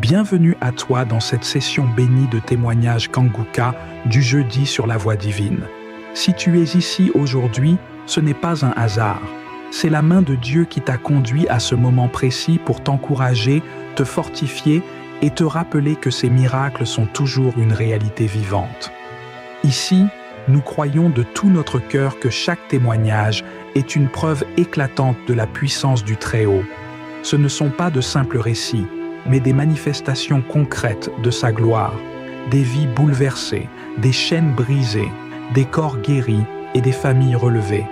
Bienvenue à toi dans cette session bénie de témoignages Kanguka du jeudi sur la voie divine. Si tu es ici aujourd'hui, ce n'est pas un hasard. C'est la main de Dieu qui t'a conduit à ce moment précis pour t'encourager, te fortifier et te rappeler que ces miracles sont toujours une réalité vivante. Ici, nous croyons de tout notre cœur que chaque témoignage est une preuve éclatante de la puissance du Très-Haut. Ce ne sont pas de simples récits, mais des manifestations concrètes de sa gloire, des vies bouleversées, des chaînes brisées, des corps guéris et des familles relevées.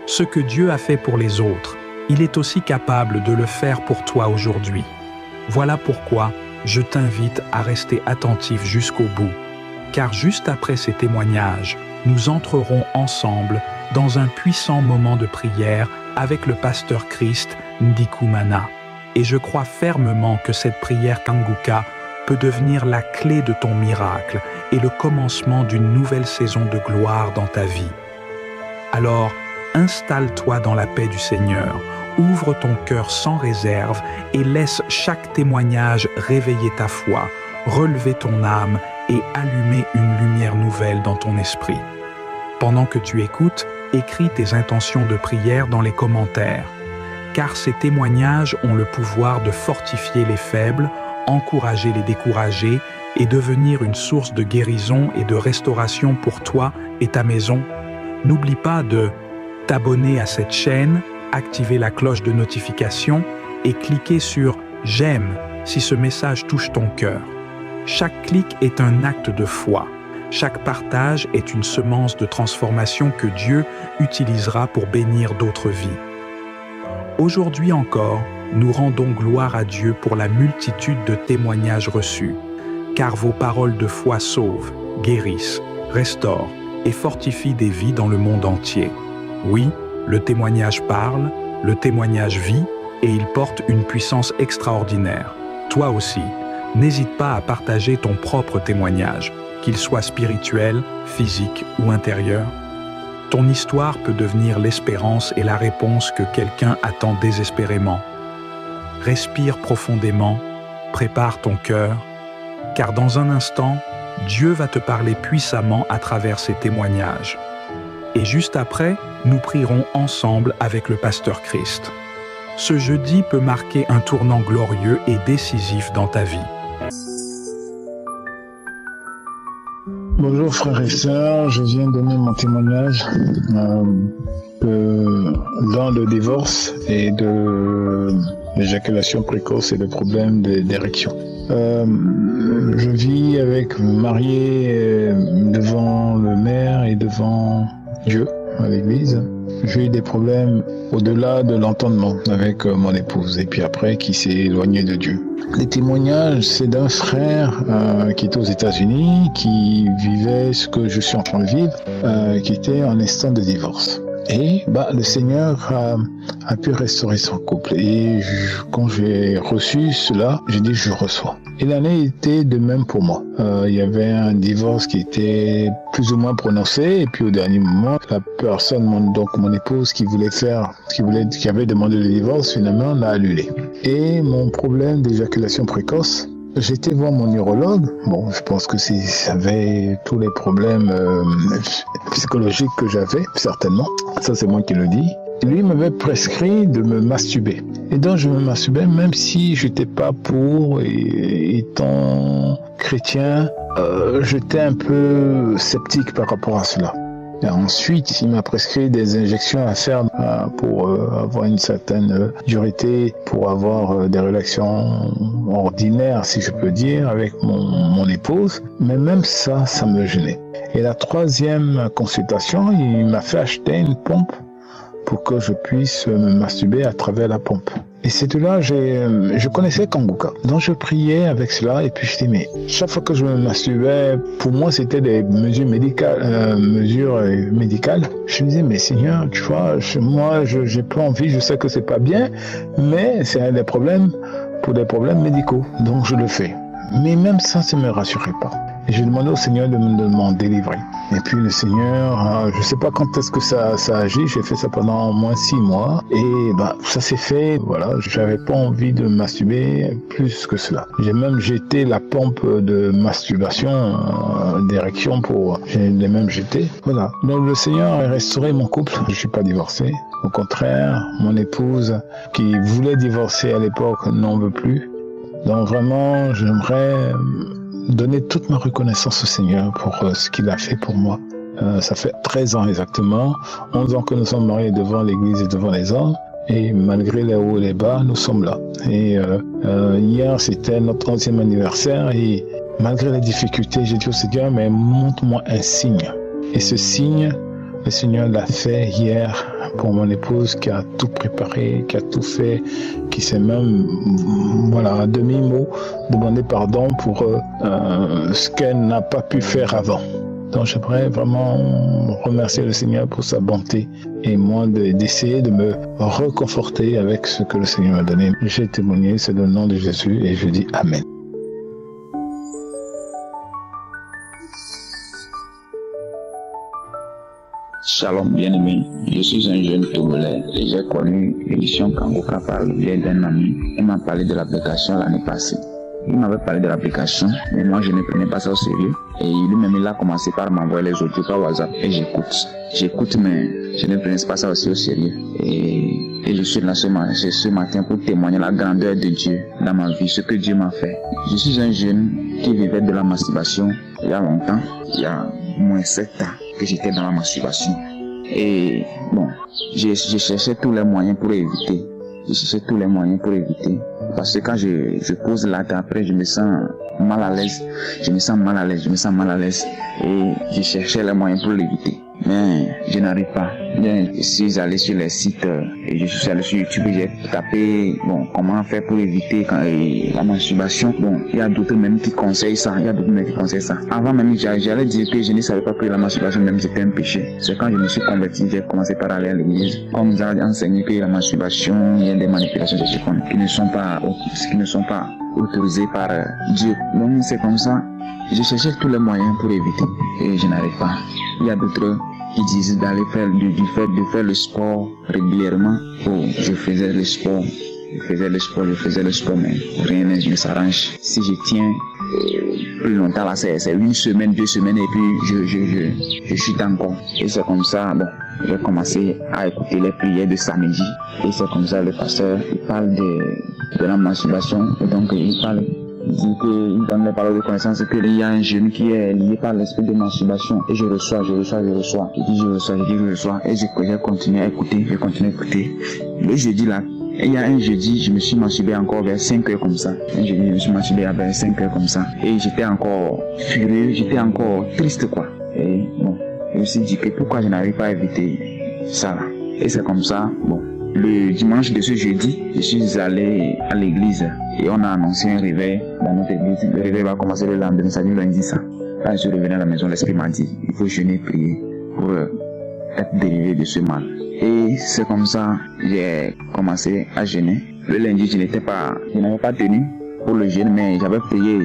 Ce que Dieu a fait pour les autres, il est aussi capable de le faire pour toi aujourd'hui. Voilà pourquoi je t'invite à rester attentif jusqu'au bout, car juste après ces témoignages, nous entrerons ensemble dans un puissant moment de prière avec le pasteur Christ Ndikumana. Et je crois fermement que cette prière Kanguka peut devenir la clé de ton miracle et le commencement d'une nouvelle saison de gloire dans ta vie. Alors, installe-toi dans la paix du Seigneur, ouvre ton cœur sans réserve et laisse chaque témoignage réveiller ta foi, relever ton âme et allumer une lumière nouvelle dans ton esprit. Pendant que tu écoutes, écris tes intentions de prière dans les commentaires, car ces témoignages ont le pouvoir de fortifier les faibles, encourager les découragés et devenir une source de guérison et de restauration pour toi et ta maison. N'oublie pas de t'abonner à cette chaîne, activer la cloche de notification et cliquer sur « J'aime » si ce message touche ton cœur. Chaque clic est un acte de foi. Chaque partage est une semence de transformation que Dieu utilisera pour bénir d'autres vies. Aujourd'hui encore, nous rendons gloire à Dieu pour la multitude de témoignages reçus, car vos paroles de foi sauvent, guérissent, restaurent et fortifient des vies dans le monde entier. Oui, le témoignage parle, le témoignage vit et il porte une puissance extraordinaire. Toi aussi, n'hésite pas à partager ton propre témoignage, qu'il soit spirituel, physique ou intérieur. Ton histoire peut devenir l'espérance et la réponse que quelqu'un attend désespérément. Respire profondément, prépare ton cœur, car dans un instant, Dieu va te parler puissamment à travers ces témoignages. Et juste après, nous prierons ensemble avec le pasteur Christ. Ce jeudi peut marquer un tournant glorieux et décisif dans ta vie. Bonjour frères et sœurs, je viens donner mon témoignage dans le divorce et de l'éjaculation précoce et le problème d'érection. Je vis avec marié devant le maire et devant Dieu à l'église. J'ai eu des problèmes au-delà de l'entendement avec mon épouse et puis après qui s'est éloigné de Dieu. Les témoignages, c'est d'un frère qui est aux États-Unis, qui vivait ce que je suis en train de vivre, qui était en instant de divorce. Et le Seigneur a pu restaurer son couple. Et quand j'ai reçu cela, j'ai dit je reçois. Et l'année était de même pour moi. Il y avait un divorce qui était plus ou moins prononcé. Et puis au dernier moment, la personne, donc mon épouse qui avait demandé le divorce, finalement l'a annulé. Et mon problème d'éjaculation précoce, j'étais voir mon neurologue. Bon, je pense que ça avait tous les problèmes psychologiques que j'avais, certainement. Ça, c'est moi qui le dis. Lui m'avait prescrit de me masturber. Et donc, je me masturbais, même si je n'étais pas pour, et étant chrétien, j'étais un peu sceptique par rapport à cela. Et ensuite, il m'a prescrit des injections à faire pour avoir une certaine dureté, pour avoir des relations ordinaires, si je peux dire, avec mon épouse. Mais même ça, ça me gênait. Et la troisième consultation, il m'a fait acheter une pompe pour que je puisse me masturber à travers la pompe. Et c'est là, je connaissais Kanguka. Donc je priais avec cela et puis je dis, mais chaque fois que je me masturbais, pour moi c'était des mesures médicales. Je me disais, mais Seigneur, tu vois, moi j'ai pas envie, je sais que c'est pas bien, mais c'est pour des problèmes médicaux. Donc je le fais. Mais même ça ne me rassurait pas. Et j'ai demandé au Seigneur de m'en délivrer. Et puis le Seigneur, je ne sais pas quand est-ce que ça agit, j'ai fait ça pendant au moins 6 mois. Et ça s'est fait, voilà, j'avais pas envie de masturber plus que cela. J'ai même jeté la pompe de masturbation, d'érection je l'ai même jeté. Voilà. Donc le Seigneur a restauré mon couple. Je ne suis pas divorcé. Au contraire, mon épouse qui voulait divorcer à l'époque n'en veut plus. Donc vraiment, j'aimerais donner toute ma reconnaissance au Seigneur pour ce qu'il a fait pour moi. Ça fait 13 ans exactement, 11 ans que nous sommes mariés devant l'Église et devant les hommes. Et malgré les hauts et les bas, nous sommes là. Et hier, c'était notre 11e anniversaire. Et malgré les difficultés, j'ai dit au Seigneur, mais montre-moi un signe. Et ce signe, le Seigneur l'a fait hier pour mon épouse qui a tout préparé, qui a tout fait, qui s'est même, à demi-mot, demandé pardon pour ce qu'elle n'a pas pu faire avant. Donc j'aimerais vraiment remercier le Seigneur pour sa bonté et moi d'essayer de me reconforter avec ce que le Seigneur m'a donné. J'ai témoigné, c'est le nom de Jésus et je dis Amen. Shalom bien-aimé, je suis un jeune Togolais et j'ai connu l'émission Kangoka par le biais d'un ami. Il m'a parlé de l'application l'année passée. Il m'avait parlé de l'application, mais moi je ne prenais pas ça au sérieux. Et lui-même il a commencé par m'envoyer les audios par WhatsApp et j'écoute mais je ne prenais pas ça aussi au sérieux. Et je suis là ce matin pour témoigner la grandeur de Dieu dans ma vie, ce que Dieu m'a fait. Je suis un jeune qui vivait de la masturbation il y a longtemps, il y a moins 7 ans que j'étais dans la masturbation. Et j'ai cherché tous les moyens pour éviter. Parce que quand je pose l'acte après, je me sens mal à l'aise. Et je cherchais les moyens pour l'éviter. Mais je n'arrive pas. Je suis allé sur les sites et je suis allé sur YouTube et j'ai tapé comment faire pour éviter la masturbation. Il y a d'autres même qui conseillent ça. Avant même, j'allais dire que je ne savais pas que la masturbation même c'était un péché. C'est quand je me suis converti, j'ai commencé par aller à l'église. On nous a enseigné que la masturbation, il y a des manipulations de secondes qui ne sont pas autorisées par Dieu. Donc c'est comme ça. Je cherchais tous les moyens pour éviter et je n'arrive pas. Il y a d'autres qui disent d'aller faire de faire le sport régulièrement. Je faisais le sport, mais rien ne s'arrange. Si je tiens plus longtemps là, c'est 1 semaine, 2 semaines et puis je chute encore. Et c'est comme ça, j'ai commencé à écouter les prières de samedi. Et c'est comme ça, le pasteur, il parle de la masturbation. Et donc, il dit qu'il donne les paroles de connaissance qu'il y a un jeune qui est lié par l'esprit de masturbation. Et je reçois. Je dis je reçois. Et j'ai continué à écouter, Le jeudi là, il y a un jeudi, je me suis masturbé encore vers 5 heures comme ça. Et j'étais encore furieux, j'étais encore triste quoi. Et je me suis dit que pourquoi je n'arrive pas à éviter ça là. Et c'est comme ça, le dimanche de ce jeudi, je suis allé à l'église et on a annoncé un réveil dans notre église. Le réveil va commencer le lendemain, ça dit lundi ça. Quand je suis revenu à la maison, l'esprit m'a dit, il faut jeûner, prier pour être délivré de ce mal. Et c'est comme ça, j'ai commencé à jeûner. Le lundi, je n'avais pas tenu pour le jeûne, mais j'avais prié.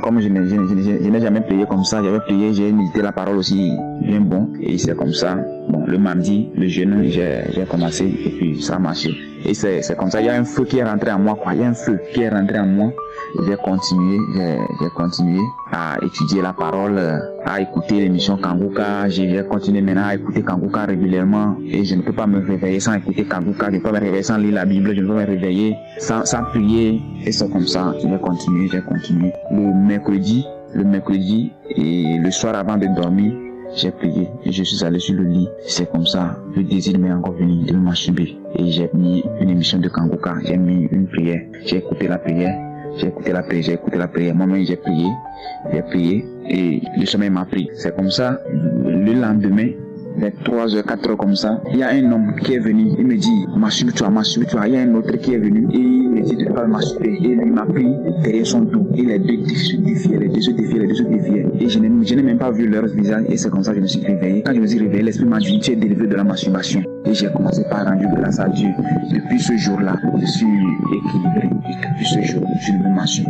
Comme je n'ai jamais prié comme ça, j'ai médité la parole aussi bien bon. Et c'est comme ça, le mardi, le jeûne, j'ai commencé et puis ça a marché. Et c'est comme ça, il y a un feu qui est rentré en moi, J'ai continué à étudier la parole, à écouter l'émission Kangoka. J'ai continué maintenant à écouter Kangoka régulièrement. Et je ne peux pas me réveiller sans écouter Kangoka. Je ne peux pas me réveiller sans lire la Bible. Je ne peux pas me réveiller sans prier. Et c'est comme ça, j'ai continué. Le mercredi et le soir avant de dormir, j'ai prié et je suis allé sur le lit. C'est comme ça, le désir m'est encore venu de me masturber. Et j'ai mis une émission de Kangoka, j'ai mis une prière. J'ai écouté la prière. Moi-même, j'ai prié et le sommeil m'a pris. C'est comme ça, le lendemain, vers 3h, 4h comme ça, il y a un homme qui est venu, il me dit, masturbe-toi. Il y a un autre qui est venu et me dit de ne pas m'assurer. Et il m'a pris derrière son dos. Et les deux se défiaient. Et je n'ai même pas vu leur visage. Et c'est comme ça que je me suis réveillé. Quand je me suis réveillé, l'esprit m'a dit, tu es délivré de la masturbation. Et j'ai commencé par rendre grâce à Dieu. Depuis ce jour-là, je suis équilibré. Depuis ce jour, je ne me masturbe.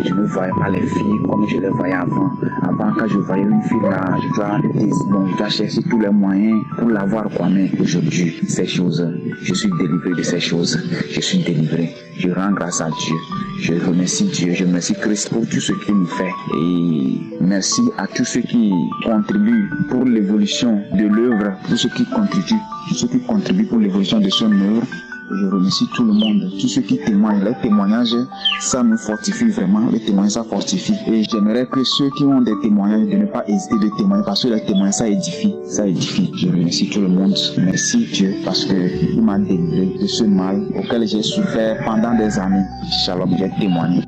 Je ne voyais pas les filles comme je les voyais avant. Avant, quand je voyais une fille là, je dois chercher tous les moyens pour l'avoir quoi. Mais aujourd'hui, ces choses, je suis délivré de ces choses. Je suis délivré. Je rends grâce à Dieu. Je remercie Dieu. Je remercie Christ pour tout ce qu'il nous fait. Et merci à tous ceux qui contribuent pour l'évolution de l'œuvre, pour ceux qui contribuent pour l'évolution de son œuvre. Je remercie tout le monde, tous ceux qui témoignent. Les témoignages, ça nous fortifie vraiment. Les témoignages, ça fortifie. Et j'aimerais que ceux qui ont des témoignages, de ne pas hésiter de témoigner, parce que les témoignages, ça édifie. Ça édifie. Je remercie tout le monde. Merci Dieu, parce qu'il m'a délivré de ce mal auquel j'ai souffert pendant des années. Shalom, j'ai témoigné.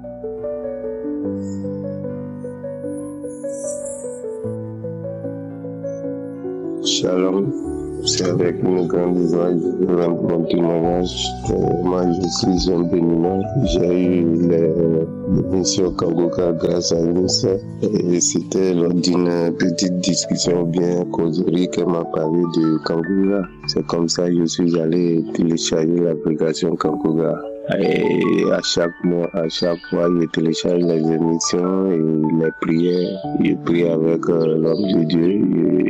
Shalom. C'est avec une grande joie que je rends mon témoignage. Moi, je suis un béninois. J'ai eu l'émission Kanguka grâce à Inès. Et c'était lors d'une petite discussion bien causerie qu'elle m'a parlé de Kanguka. C'est comme ça que je suis allé télécharger l'application Kanguka. Et à chaque fois, je télécharge les émissions et les prières. Je prie avec l'homme de Dieu.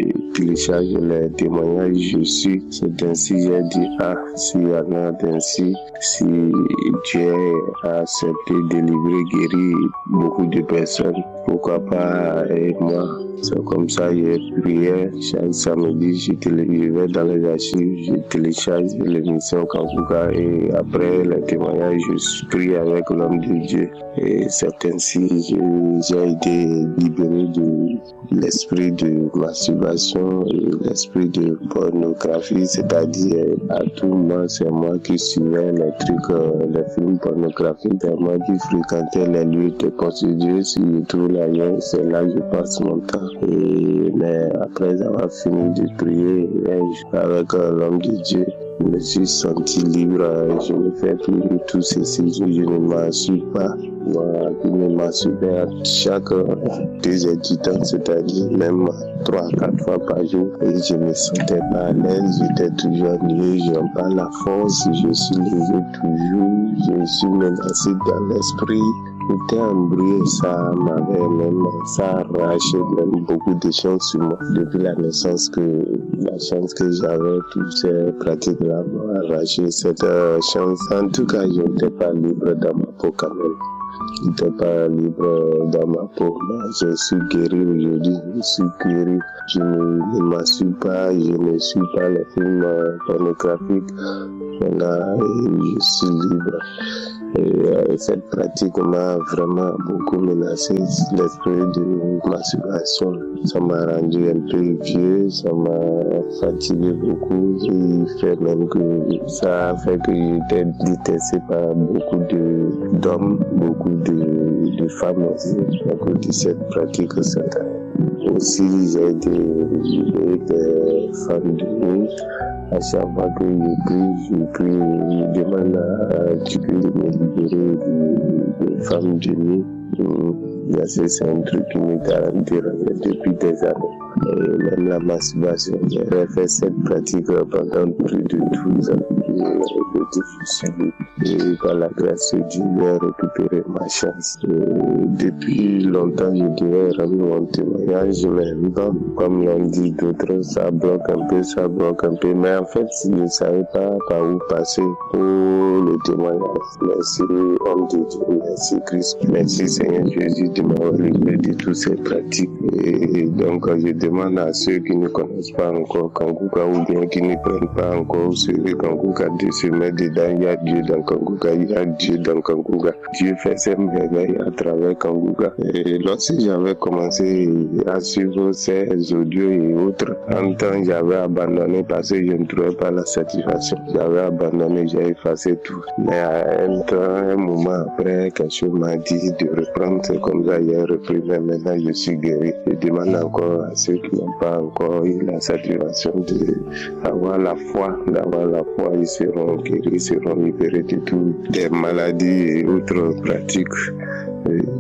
Je télécharge les témoignages. Je suis. C'est ainsi j'ai dit, s'il y en a ainsi, si Dieu a accepté, délivré, guéri beaucoup de personnes, pourquoi pas moi? C'est comme ça, j'ai prié. Chaque samedi, je vais dans les archives, je télécharge l'émission Kanguka et après les témoignages, je prie avec l'homme de Dieu. Et c'est ainsi j'ai été libéré de l'esprit de masturbation et l'esprit de pornographie, c'est-à-dire à tout moment, c'est moi qui suivais les trucs, les films pornographiques, c'est moi qui fréquentais les lieux de procédure, si je trouve la lien, c'est là que je passe mon temps. Mais après avoir fini de prier avec l'homme de Dieu, je me suis senti libre, je ne fais plus de tout ceci, je ne m'assume pas. Je me masturbe à chaque 2 heures du temps, c'est-à-dire même 3-4 fois par jour. Et je ne me sentais pas à l'aise, j'étais toujours ennuyé, je n'ai pas la force, je suis levé toujours, je suis menacé dans l'esprit. J'étais embrouillé, ça m'avait même, ça arraché même beaucoup de choses sur moi. Depuis la naissance, la chance que j'avais, toutes ces pratiques-là m'ont arraché cette chance. En tout cas, je n'étais pas libre dans ma peau quand même. Je n'étais pas libre dans ma peau. Je suis guéri aujourd'hui, je suis guéri. Je ne m'assume pas, je ne suis pas les films pornographiques. Voilà, je suis libre. Et cette pratique m'a vraiment beaucoup menacé, l'esprit de masturbation. Ça m'a rendu un peu vieux, ça m'a fatigué beaucoup. Il fait même que ça a fait que j'étais détesté par beaucoup d'hommes, beaucoup de femmes aussi, à cause de cette pratique satanique. Aussi, j'ai des femmes de nuit. À chaque fois que je prie, je demande à Dieu de me libérer des femmes de nuit. C'est un truc qui me garantit depuis des années. Et même la masturbation, j'ai fait cette pratique pendant plus de 12 ans. Et par la grâce de Dieu, j'ai récupéré ma chance. Depuis longtemps, je devais rendre mon témoignage, mais bon, comme l'ont dit d'autres, ça bloque un peu. Mais en fait, je ne savais pas par où passer pour le témoignage. Merci, homme de Dieu, merci Christ, merci Seigneur Jésus de m'avoir libéré de toutes ces pratiques. Et donc, je demande à ceux qui ne connaissent pas encore Kanguka ou bien qui ne prennent pas encore ce Kanguka de se mettre dedans. Il y a Dieu dans Kanguka, il y a Dieu dans Kanguka. Dieu fait ses merveilles à travers Kanguka. Et lorsque j'avais commencé à suivre ces audios et autres, en temps, j'avais abandonné parce que je ne trouvais pas la satisfaction. J'avais abandonné, j'ai effacé tout. Mais à un moment après, quelque chose m'a dit de reprendre. C'est comme ça, j'ai repris. Mais maintenant, je suis guéri. Je demande encore à ceux qui n'ont pas encore eu la satisfaction d'avoir la foi. Ils seront guéris, seront libérés de toutes des maladies et autres pratiques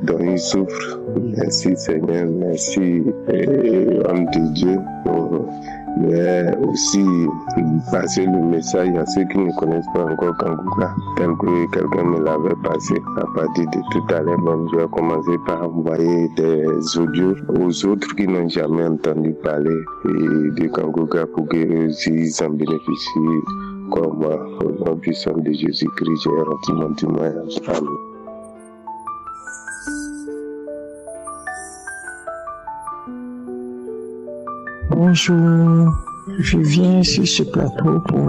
dont ils souffrent. Merci Seigneur, merci homme de Dieu. Mais aussi passer le message à ceux qui ne connaissent pas encore Kangouka, tel que quelqu'un me l'avait passé. À partir de tout à l'heure même, je vais commencer par envoyer des audios aux autres qui n'ont jamais entendu parler de Kangouka pour que s'ils en bénéficient comme moi. Au nom puissant de Jésus-Christ, j'ai rendu mon témoignage. Amen. Bonjour, je viens sur ce plateau pour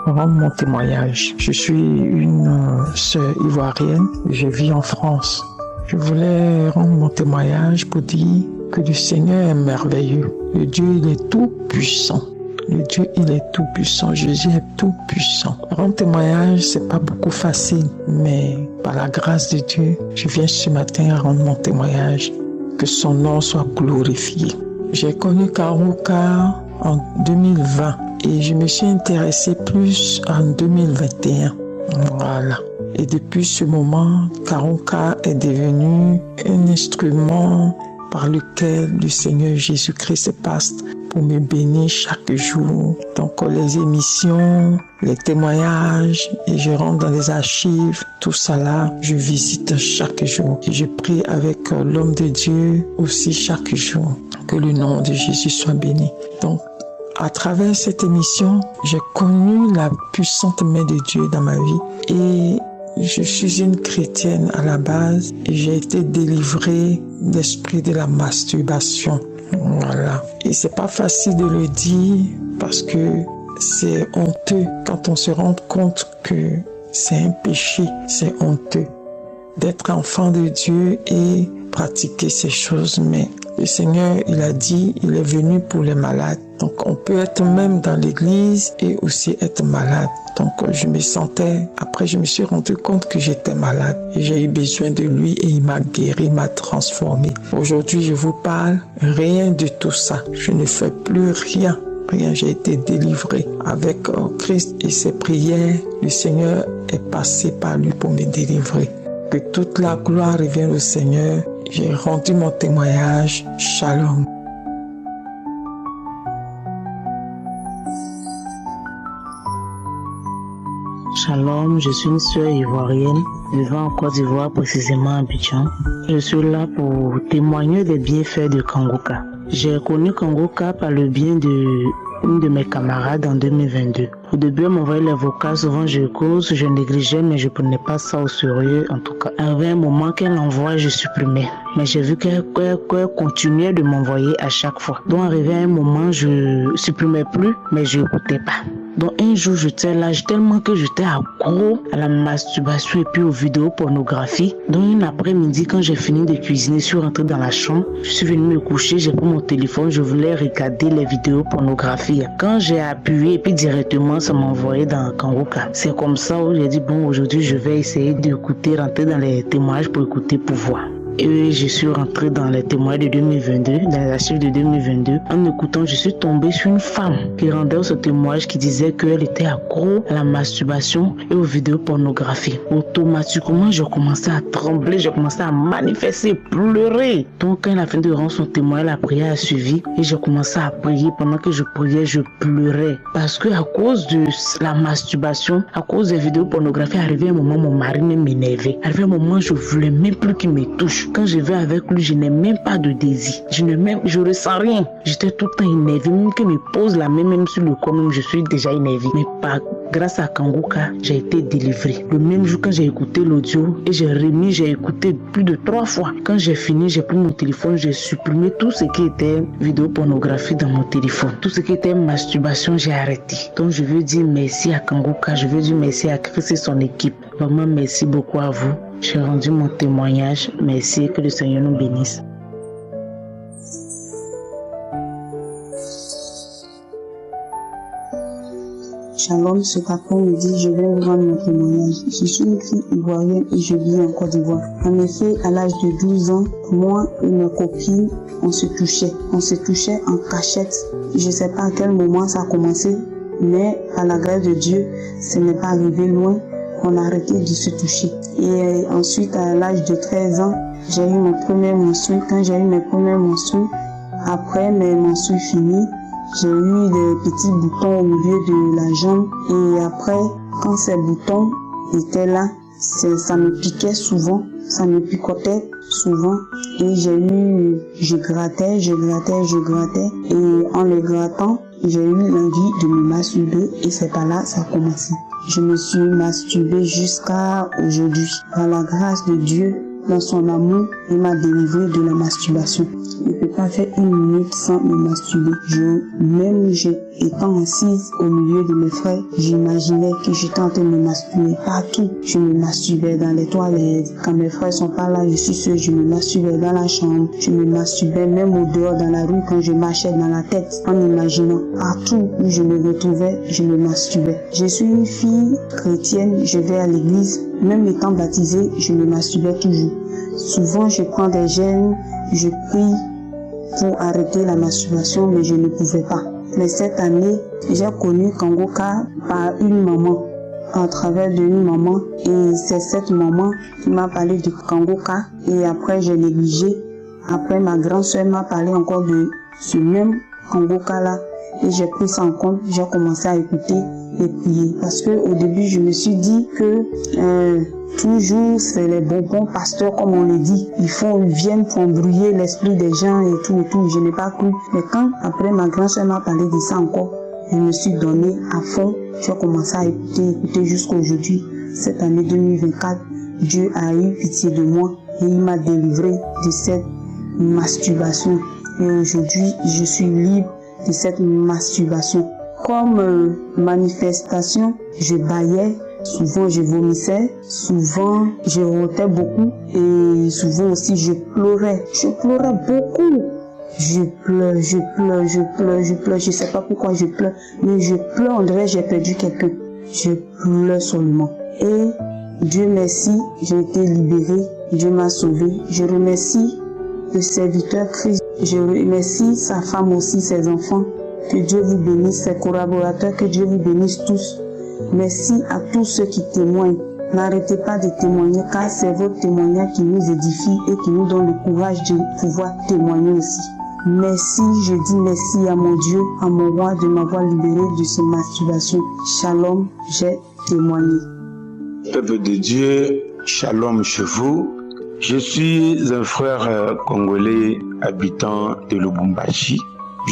rendre mon témoignage. Je suis une sœur ivoirienne, je vis en France. Je voulais rendre mon témoignage pour dire que le Seigneur est merveilleux. Le Dieu, il est tout puissant. Le Dieu, il est tout puissant. Jésus est tout puissant. Rendre témoignage, c'est pas beaucoup facile, mais par la grâce de Dieu, je viens ce matin rendre mon témoignage. Que son nom soit glorifié. J'ai connu Kangouka en 2020 et je me suis intéressée plus en 2021. Voilà. Et depuis ce moment, Kangouka est devenu un instrument par lequel le Seigneur Jésus-Christ se passe pour me bénir chaque jour. Donc les émissions, les témoignages, et je rentre dans les archives, tout ça là, je visite chaque jour. Et je prie avec l'homme de Dieu aussi chaque jour. Que le nom de Jésus soit béni. Donc, à travers cette émission, j'ai connu la puissante main de Dieu dans ma vie. Et je suis une chrétienne à la base et j'ai été délivrée d'esprit de la masturbation. Voilà. Et c'est pas facile de le dire parce que c'est honteux quand on se rend compte que c'est un péché. C'est honteux d'être enfant de Dieu et pratiquer ces choses. Mais le Seigneur, il a dit, il est venu pour les malades. Donc on peut être même dans l'église et aussi être malade. Donc je me sentais, après je me suis rendu compte que j'étais malade et j'ai eu besoin de lui et il m'a guéri, il m'a transformé. Aujourd'hui je vous parle, rien de tout ça. Je ne fais plus rien. J'ai été délivré avec Christ et ses prières. Le Seigneur est passé par lui pour me délivrer. Que toute la gloire revienne au Seigneur. J'ai rendu mon témoignage. Shalom. Shalom, je suis une sœur ivoirienne, vivant en Côte d'Ivoire, précisément à Abidjan. Je suis là pour témoigner des bienfaits de Kangouka. J'ai connu Kangouka par le bien d'une de mes camarades en 2022. Au début, elle m'envoyait les vocaux, souvent je cause, je négligeais, mais je prenais pas ça au sérieux. En tout cas, il y avait un moment qu'elle envoie, je supprimais. Mais j'ai vu qu'elle continuait de m'envoyer à chaque fois. Donc, arrivé à un moment, je supprimais plus, mais je n'écoutais pas. Donc, un jour, j'étais là, tellement que j'étais accro à la masturbation et puis aux vidéos pornographiques. Donc, une après-midi, quand j'ai fini de cuisiner, je suis rentrée dans la chambre, je suis venue me coucher, j'ai pris mon téléphone, je voulais regarder les vidéos pornographiques. Quand j'ai appuyé, et puis directement, ça m'a envoyé dans Kangouka. C'est comme ça où j'ai dit, bon, aujourd'hui, je vais essayer d'écouter, rentrer dans les témoignages pour écouter, pour voir. Et je suis rentré dans les témoins de 2022, dans les archives de 2022. En écoutant, je suis tombé sur une femme qui rendait ce témoignage qui disait qu'elle était accro à la masturbation et aux vidéos pornographiques. Automatiquement, je commençais à trembler, je commençais à manifester, pleurer. Donc, quand elle a fini de rendre son témoignage, la prière a suivi et j'ai commencé à prier. Pendant que je priais, je pleurais. Parce que à cause de la masturbation, à cause des vidéos pornographiques, arrivé un moment, mon mari m'énervait. Arrivé un moment, je voulais même plus qu'il me touche. Quand je vais avec lui, je n'ai même pas de désir. Je ressens rien. J'étais tout le temps énervé. Même qu'il me pose la main, même sur le corps, même je suis déjà énervé. Mais grâce à Kangouka, j'ai été délivré. Le même jour, quand j'ai écouté l'audio et j'ai écouté plus de 3 fois. Quand j'ai fini, j'ai pris mon téléphone, j'ai supprimé tout ce qui était vidéo pornographie dans mon téléphone. Tout ce qui était masturbation, j'ai arrêté. Donc je veux dire merci à Kangouka, je veux dire merci à Christ et son équipe. Vraiment merci beaucoup à vous. J'ai rendu mon témoignage. Merci, que le Seigneur nous bénisse. Shalom, cet après-midi, je vais vous rendre mon témoignage. Je suis une fille ivoirienne et je vis en Côte d'Ivoire. En effet, à l'âge de 12 ans, moi et mes copines, on se touchait. On se touchait en cachette. Je ne sais pas à quel moment ça a commencé, Mais à la grâce de Dieu, ce n'est pas arrivé loin. On a arrêté de se toucher. Et ensuite, à l'âge de 13 ans, j'ai eu mon premier menstrues. Quand j'ai eu mes premiers menstrues, après mes menstrues finies, j'ai eu des petits boutons au milieu de la jambe. Et après, quand ces boutons étaient là, ça me piquait souvent, ça me picotait souvent. Et je grattais. Et en les grattant, j'ai eu l'envie de me masturber. Et c'est par là que ça a commencé. Je me suis masturbée jusqu'à aujourd'hui. Par la grâce de Dieu, dans son amour, il m'a délivré de la masturbation. Je ne peux pas faire une minute sans me masturber. Même étant assise au milieu de mes frères, j'imaginais que j'étais en train de me masturber partout. Je me masturbais dans les toilettes. Quand mes frères sont pas là, je suis seule, je me masturbais dans la chambre. Je me masturbais même au dehors dans la rue quand je marchais dans la tête. En imaginant partout où je me retrouvais, je me masturbais. Je suis une fille chrétienne, je vais à l'église. Même étant baptisée, je me masturbais toujours. Souvent, je prends des gènes, je prie pour arrêter la masturbation, mais je ne pouvais pas. Mais cette année, j'ai connu Kangoka par une maman, à travers d'une maman. Et c'est cette maman qui m'a parlé de Kangoka. Et après, j'ai négligé. Après, ma grande soeur m'a parlé encore de ce même Kangoka-là. Et j'ai pris ça en compte, j'ai commencé à écouter et prier. Parce que au début, je me suis dit que toujours c'est les bons pasteurs, comme on le dit. Ils viennent pour embrouiller l'esprit des gens et tout. Je n'ai pas cru. Mais quand, après, ma grand soeur m'a parlé de ça encore, je me suis donné à fond. J'ai commencé à écouter jusqu'à aujourd'hui. Cette année 2024, Dieu a eu pitié de moi et il m'a délivré de cette masturbation. Et aujourd'hui, je suis libre de cette masturbation. Comme manifestation, je bâillais, souvent je vomissais, souvent je rotais beaucoup et souvent aussi je pleurais. Je pleurais beaucoup. Je pleure. Je sais pas pourquoi je pleure, mais je pleure, on dirait que j'ai perdu quelqu'un. Je pleure seulement. Et Dieu merci, j'ai été libérée, Dieu m'a sauvée. Je remercie le serviteur Christ. Je remercie sa femme aussi, ses enfants. Que Dieu vous bénisse, ses collaborateurs, que Dieu vous bénisse tous. Merci à tous ceux qui témoignent. N'arrêtez pas de témoigner car c'est votre témoignage qui nous édifie et qui nous donne le courage de pouvoir témoigner aussi. Merci, je dis merci à mon Dieu, à mon roi de m'avoir libéré de ces masturbations. Shalom, j'ai témoigné. Peuple de Dieu, shalom chez vous. Je suis un frère congolais habitant de Lubumbashi.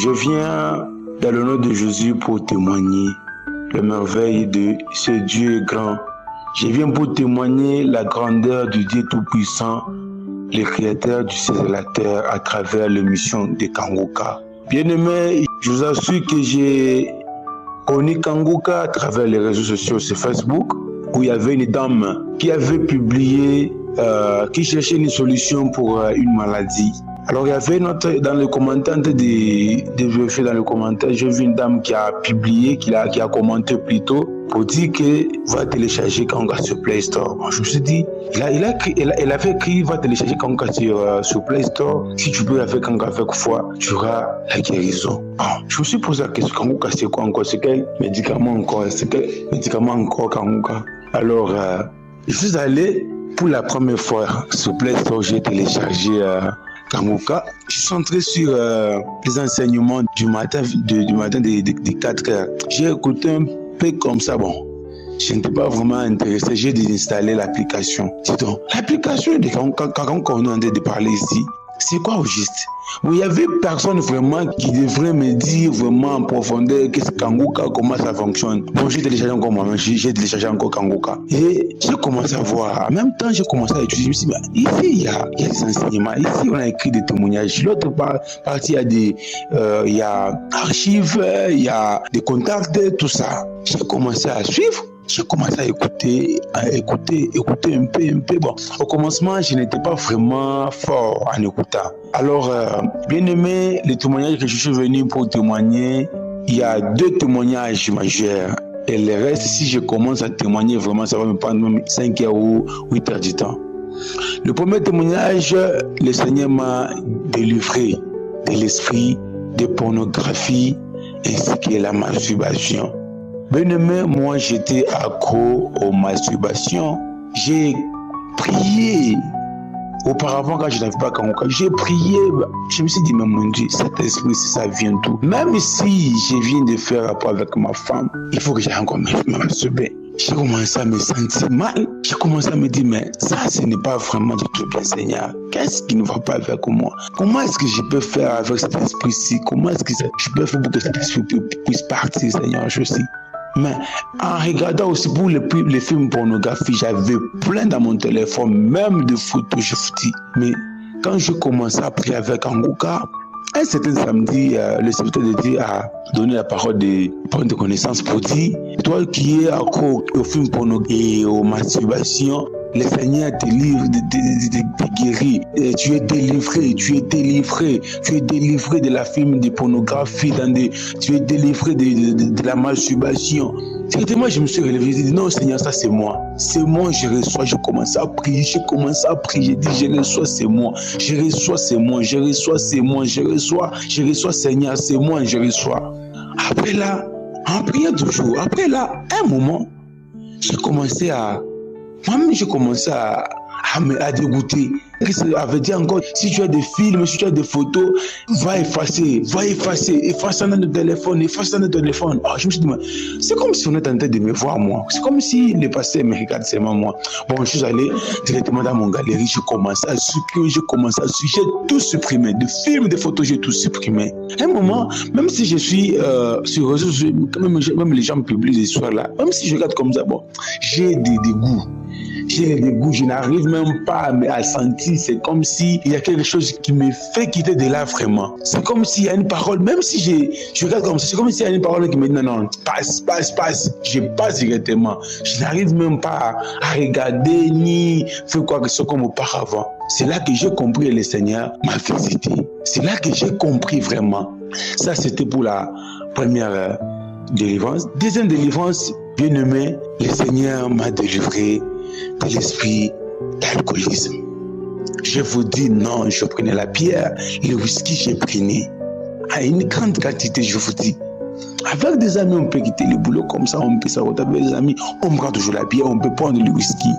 Je viens dans le nom de Jésus pour témoigner les merveilles de ce Dieu grand. Je viens pour témoigner la grandeur du Dieu Tout-Puissant, le Créateur du ciel et de la terre à travers l'émission de Kangoka. Bien-aimés, je vous assure que j'ai connu Kangoka à travers les réseaux sociaux sur Facebook, où il y avait une dame qui avait publié, qui cherchait une solution pour une maladie. Alors il y avait dans le commentaire, dans le commentaire, j'ai vu une dame qui a publié, qui a commenté plutôt, pour dire que va télécharger Kangoka sur Play Store. Bon, je me suis dit, elle avait écrit va télécharger Kangoka sur Play Store. Si tu peux avec Kangoka avec foi, tu auras la guérison. Bon, je me suis posé la question, Kangoka c'est quoi encore? C'est quel médicament encore? C'est quel médicament encore Kangoka? Alors, je suis allé pour la première fois sur Play Store, j'ai téléchargé Kangoka. Je suis centré sur les enseignements du matin des 4 heures. J'ai écouté un peu comme ça, bon. Je n'étais pas vraiment intéressé, j'ai désinstallé l'application. Dis donc, l'application de Kangoka, quand on est en train de parler ici, c'est quoi au juste? Bon, il y avait personne vraiment qui devrait me dire vraiment en profondeur qu'est-ce que Kangoka, comment ça fonctionne. Bon, j'ai téléchargé encore moi-même, j'ai téléchargé encore Kangoka. Et j'ai commencé à voir. En même temps, j'ai commencé à étudier. Je me suis dit, ici, il y a des enseignements. Ici, on a écrit des témoignages. L'autre partie, il y a archives, il y a des contacts, tout ça. J'ai commencé à suivre. J'ai commencé à écouter un peu. Bon, au commencement, je n'étais pas vraiment fort en écoutant. Alors, bien aimé, les témoignages que je suis venu pour témoigner, il y a 2 témoignages majeurs. Et le reste, si je commence à témoigner, vraiment, ça va me prendre même 5 heures ou 8 heures du temps. Le premier témoignage, le Seigneur m'a délivré de l'esprit de pornographie ainsi que la masturbation. Bien-aimé, moi j'étais accro aux masturbations. J'ai prié. Auparavant, quand je n'avais pas Kanguka, j'ai prié. Je me suis dit, mais mon Dieu, cet esprit, ça vient d'où? Même si je viens de faire rapport avec ma femme, il faut que j'aille encore me masturber. J'ai commencé à me sentir mal. J'ai commencé à me dire, mais ça, ce n'est pas vraiment du tout bien, Seigneur. Qu'est-ce qui ne va pas avec moi? Comment est-ce que je peux faire avec cet esprit-ci? Comment est-ce que je peux faire pour que cet esprit puisse partir, Seigneur, je sais. Mais en regardant aussi pour les films pornographiques, j'avais plein dans mon téléphone, même de photos, je vous dis. Mais quand je commençais à prier avec Kanguka, un certain samedi, le serviteur de Dieu a donné la parole de prendre de connaissance pour dire, toi qui es accro aux films pornographiques et aux masturbations, le Seigneur te livre, te guérit. Et tu es délivré, tu es délivré. Tu es délivré de la film de pornographie, tu es délivré de la masturbation. Et moi, je me suis relevé, j'ai dit, non Seigneur, ça c'est moi. C'est moi, je reçois, je commence à prier, j'ai dit, je reçois, c'est moi. Je reçois, c'est moi, je reçois, c'est moi, je reçois, Seigneur, c'est moi, je reçois. Après là, en priant toujours, après là, un moment, j'ai commencé à dégoûter. Ça avait dit encore, si tu as des films, si tu as des photos, va effacer dans le téléphone. Oh, je me suis dit, c'est comme si on était en train de me voir moi. C'est comme si le pasteur me regarde seulement moi. Bon, je suis allé directement dans mon galerie, j'ai commencé à supprimer, j'ai tout supprimé. Des films, des photos, j'ai tout supprimé. À un moment, même si je suis sur les réseaux, même les gens publient des histoires là, même si je regarde comme ça, bon, j'ai des dégoûts. Je n'arrive même pas à sentir. C'est comme s'il y a quelque chose qui me fait quitter de là vraiment. C'est comme s'il y a une parole, même si je regarde comme ça, c'est comme s'il y a une parole qui me dit non, passe. Je passe directement. Je n'arrive même pas à regarder ni faire quoi que ce soit comme auparavant. C'est là que j'ai compris le Seigneur m'a visité. C'est là que j'ai compris vraiment. Ça, c'était pour la première délivrance. Deuxième délivrance, bien aimé, le Seigneur m'a délivré de l'esprit d'alcoolisme. Je vous dis non, je prenais la bière, le whisky, je prenais à une grande quantité, je vous dis. Avec des amis, on peut quitter le boulot comme ça, on peut s'arrêter avec des amis, on prend toujours la bière, on peut prendre le whisky.